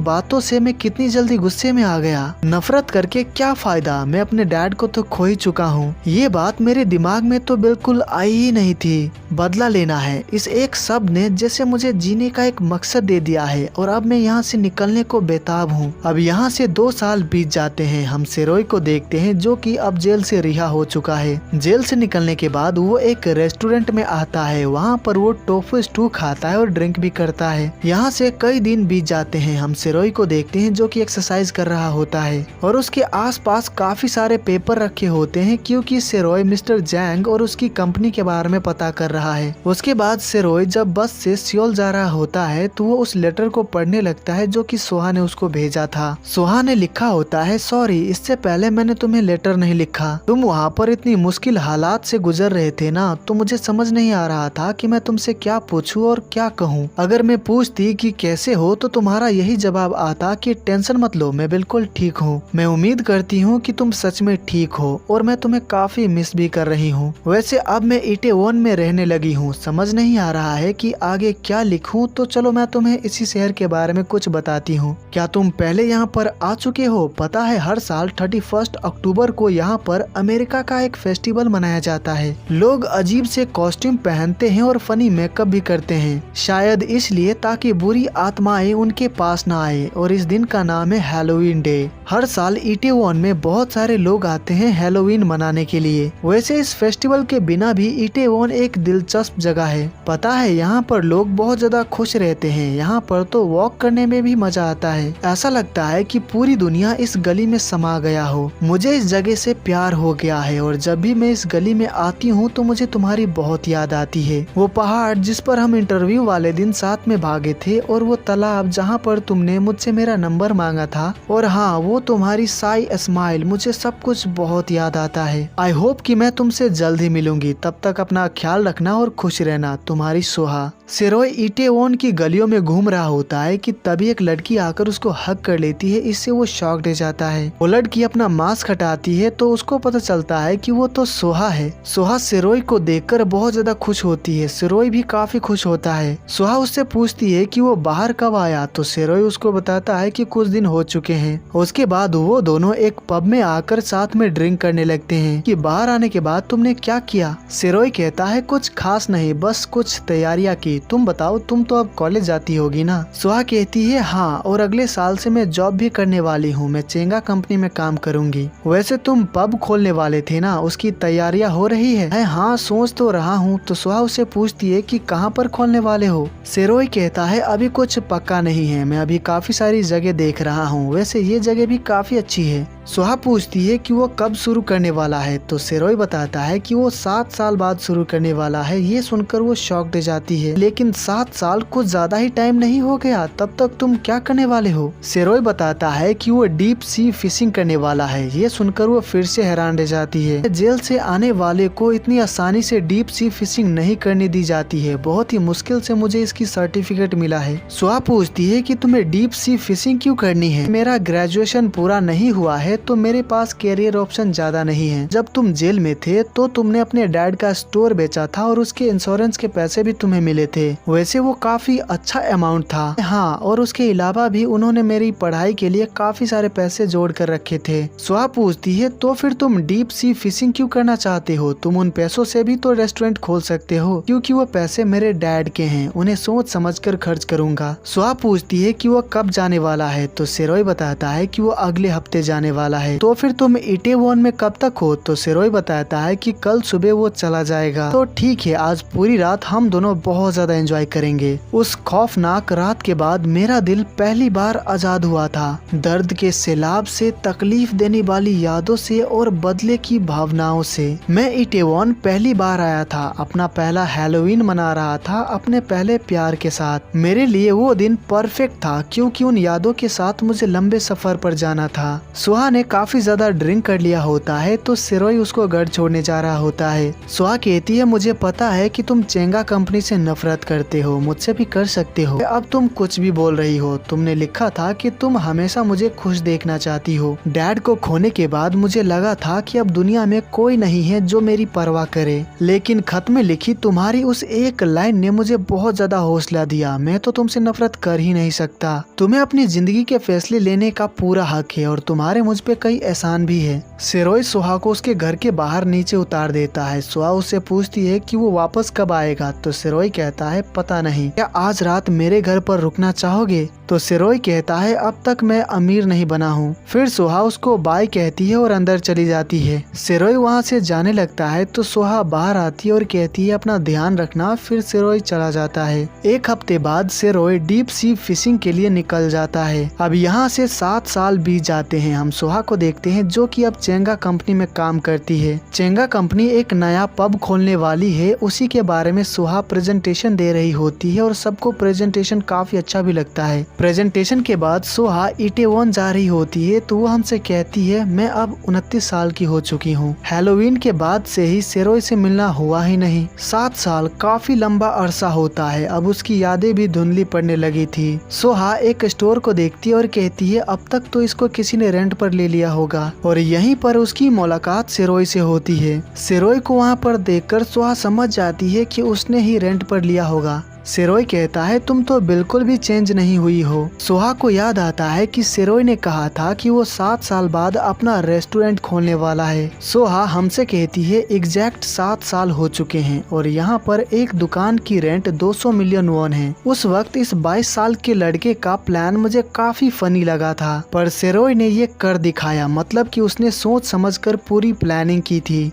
बातों से मैं कितनी जल्दी गुस्से में आ गया। नफरत करके क्या फायदा, मैं अपने डैड को तो खो ही चुका हूँ। ये बात मेरे दिमाग में तो बिल्कुल आई ही नहीं थी। बदला लेना है, इस एक शब्द ने जैसे मुझे जीने का एक मकसद दे दिया है और अब मैं यहाँ से निकलने को बेताब हूँ। अब यहाँ से 2 साल बीत जाते हैं। हम सिरोय को देखते हैं जो कि अब जेल से रिहा हो चुका है। जेल से निकलने के बाद वो एक रेस्टोरेंट में आता है, वहाँ पर वो टोफू स्टू खाता है और ड्रिंक भी करता है। यहाँ से कई दिन बीत जाते हैं। हम सिरोय को देखते हैं जो कि एक्सरसाइज कर रहा होता है और उसके आसपास काफी सारे पेपर रखे होते हैं क्योंकि सिरोय मिस्टर जैंग और उसकी कंपनी के बारे में पता कर रहा है। उसके बाद सिरोय जब बस से सियोल जा रहा होता है तो वो उस लेटर को पढ़ने लगता है जो कि सुहा ने उसको भेजा था। सुहा ने लिखा होता है सॉरी, इससे पहले मैंने तुम्हें लेटर नहीं लिखा। तुम वहाँ पर इतनी मुश्किल हालात से गुजर रहे थे ना, तो मुझे समझ नहीं आ रहा था कि मैं तुमसे क्या पूछूं और क्या कहूँ। अगर मैं पूछती कि कैसे हो तो तुम्हारा यही जवाब आता कि टेंशन मत लो, मैं बिल्कुल ठीक हूँ। मैं उम्मीद करती हूँ कि तुम सच में ठीक हो और मैं तुम्हें काफी मिस भी कर रही हूँ। वैसे अब मैं इटेवॉन में रहने लगी हूँ, समझ नहीं आ रहा है कि आगे क्या लिखूं, तो चलो मैं तुम्हें इसी शहर के बारे में कुछ बताती हूँ। क्या तुम पहले यहाँ पर आ चुके हो। पता है हर साल 31 अक्टूबर को यहाँ पर अमेरिका का एक फेस्टिवल मनाया जाता है। लोग अजीब से कॉस्ट्यूम पहनते हैं और फनी मेकअप भी करते हैं, शायद इसलिए ताकि बुरी आत्माएं उनके पास ना आए, और इस दिन का नाम है हैलोवीन डे। हर साल इटेवॉन में बहुत सारे लोग आते हैं हैलोवीन मनाने के लिए। वैसे इस फेस्टिवल के बिना भी इटेवॉन एक दिलचस्प जगह है। पता है यहाँ पर लोग बहुत ज्यादा खुश रहते हैं। यहाँ पर तो वॉक करने में भी मजा आता है, ऐसा लगता है कि पूरी दुनिया इस गली में समा गया हो। मुझे इस जगह से प्यार हो गया है और जब भी मैं इस गली में आती हूँ तो मुझे तुम्हारी बहुत याद आती है। वो पहाड़ जिस पर हम इंटरव्यू वाले दिन साथ में भागे थे, और वो तालाब जहाँ पर तुमने मुझसे मेरा नंबर मांगा था, और हाँ वो तुम्हारी साई स्माइल, मुझे सब कुछ बहुत याद आता है। आई होप कि मैं तुमसे जल्द ही मिलूंगी। तब तक अपना ख्याल रखना और खुश रहना, तुम्हारी सुहा। सिरोय इटेवॉन की गलियों में घूम रहा होता है कि तभी एक लड़की आकर उसको हक कर लेती है। इससे वो शॉक्ड हो जाता है। वो लड़की अपना मास्क हटाती है तो उसको पता चलता है कि वो तो सुहा है। सुहा सिरोय को देखकर बहुत ज्यादा खुश होती है। सिरोय भी काफी खुश होता है। सुहा उससे पूछती है कि वो बाहर कब आया, तो सिरोय उसको बताता है कि कुछ दिन हो चुके हैं। उसके बाद वो दोनों एक पब में आकर साथ में ड्रिंक करने लगते हैं कि बाहर आने के बाद तुमने क्या किया। सिरोय सिरोही कहता है कुछ खास नहीं, बस कुछ तैयारियां की। तुम बताओ, तुम तो अब कॉलेज जाती होगी ना। सुहा कहती है हाँ, और अगले साल से मैं जॉब भी करने वाली हूँ, मैं चेंगा कंपनी में काम करूंगी। वैसे तुम पब खोलने वाले थे ना, उसकी तैयारियां हो रही है? हाँ, सोच तो रहा हूँ। तो सुहा उससे पूछती है कि कहाँ पर खोलने वाले हो। सिरोही कहता है अभी कुछ पक्का नहीं है, मैं अभी काफी सारी जगह देख रहा हूँ, वैसे ये जगह भी काफी अच्छी है। सुहा पूछती है कि वो कब शुरू करने वाला है। तो सिरोही बताता है कि वो 7 साल बाद शुरू करने वाला है। ये सुनकर वो शॉक्ड जाती है, लेकिन 7 साल कुछ ज्यादा ही टाइम नहीं हो गया? तब तक तुम क्या करने वाले हो? सिरोही बताता है कि वो डीप सी फिशिंग करने वाला है। ये सुनकर वो फिर से हैरान रह जाती है। जेल से आने वाले को इतनी आसानी से डीप सी फिशिंग नहीं करने दी जाती है, बहुत ही मुश्किल से मुझे इसकी सर्टिफिकेट मिला है। सुहा पूछती है कि तुम्हें डीप सी फिशिंग क्यों करनी है? मेरा ग्रेजुएशन पूरा नहीं हुआ है तो मेरे पास कैरियर ऑप्शन ज्यादा नहीं है। जब तुम जेल में थे तो तुमने अपने डैड का स्टोर बेचा था और उसके इंश्योरेंस के पैसे भी तुम्हें मिले थे। वैसे वो काफी अच्छा अमाउंट था। हाँ, और उसके अलावा भी उन्होंने मेरी पढ़ाई के लिए काफी सारे पैसे जोड़ कर रखे थे। सुहा पूछती है तो फिर तुम डीप सी फिशिंग क्यों करना चाहते हो? तुम उन पैसों से भी तो रेस्टोरेंट खोल सकते हो। क्योंकि वो पैसे मेरे डैड के हैं, उन्हें सोच समझ कर खर्च करूंगा। सुहा पूछती है कि वो कब जाने वाला है। तो सिरोही बताता है कि वो अगले हफ्ते जाने वाला है। तो फिर तुम इटावान में कब तक हो? तो सिरोही बताता है कि कल सुबह वो चला जाएगा। तो ठीक है, आज पूरी रात हम दोनों बहुत ज्यादा एंजॉय करेंगे। उस खौफनाक रात के बाद मेरा दिल पहली बार आजाद हुआ था। दर्द के सैलाब से, तकलीफ देने वाली यादों से और बदले की भावनाओं से। मैं इटावान पहली बार आया था, अपना पहला हैलोवीन मना रहा था अपने पहले प्यार के साथ। मेरे लिए वो दिन परफेक्ट था क्योंकि उन यादों के साथ मुझे लंबे सफर पर जाना था। सुहा ने काफी ज्यादा ड्रिंक कर लिया होता है तो सिरोही उसको घर छोड़ने जा रहा होता है। सुहा कहती है मुझे पता है कि तुम चेंगा कंपनी से नफरत करते हो, मुझसे भी कर सकते हो। अब तुम कुछ भी बोल रही हो। तुमने लिखा था कि तुम हमेशा मुझे खुश देखना चाहती हो। डैड को खोने के बाद मुझे लगा था कि अब दुनिया में कोई नहीं है जो मेरी परवाह करे, लेकिन खत में लिखी तुम्हारी उस एक लाइन ने मुझे बहुत ज्यादा हौसला दिया। मैं तो तुमसे नफरत कर ही नहीं सकता। तुम्हें अपनी जिंदगी के फैसले लेने का पूरा हक है और तुम्हारे मुझ पे कई एहसान भी है। सिरोही सुहा को उसके घर के बाहर नीचे उतार देता है। सुहा उससे पूछती है कि वो वापस कब आएगा। तो सिरोही कहता है पता नहीं, क्या आज रात मेरे घर पर रुकना चाहोगे? तो सिरोही कहता है अब तक मैं अमीर नहीं बना हूँ। फिर सुहा उसको बाय कहती है और अंदर चली जाती है। सिरोही वहाँ से जाने लगता है तो सुहा बाहर आती है और कहती है अपना ध्यान रखना। फिर सिरोही चला जाता है। एक हफ्ते बाद सिरोही डीप सी फिशिंग के लिए निकल जाता है। अब यहाँ से 7 साल बीत जाते हैं। हम सुहा को देखते हैं जो कि अब चेंगा कंपनी में काम करती है। चेंगा कंपनी एक नया पब खोलने वाली है, उसी के बारे में सुहा प्रेजेंटेशन दे रही होती है और सबको प्रेजेंटेशन काफी अच्छा भी लगता है। प्रेजेंटेशन के बाद सुहा इटावान जा रही होती है तो वो हमसे कहती है मैं अब 29 साल की हो चुकी हूँ। हैलोवीन के बाद से ही सिरोही से मिलना हुआ ही नहीं। 7 साल काफी लंबा अरसा होता है। अब उसकी यादें भी धुंधली पड़ने लगी थी। सुहा एक स्टोर को देखती है और कहती है अब तक तो इसको किसी ने रेंट पर ले लिया होगा, और यहीं पर उसकी मुलाकात सिरोही से होती है। सिरोही को वहाँ पर देखकर सुहा समझ जाती है कि उसने ही रेंट पर लिया होगा। सिरोही कहता है तुम तो बिल्कुल भी चेंज नहीं हुई हो। सुहा को याद आता है कि सिरोही ने कहा था कि वो 7 साल बाद अपना रेस्टोरेंट खोलने वाला है। सुहा हमसे कहती है एग्जैक्ट 7 साल हो चुके हैं और यहाँ पर एक दुकान की रेंट 200 मिलियन वॉन है। उस वक्त इस 22 साल के लड़के का प्लान मुझे काफी फनी लगा था, पर सिरोही ने ये कर दिखाया, मतलब कि उसने सोच समझकर पूरी प्लानिंग की थी।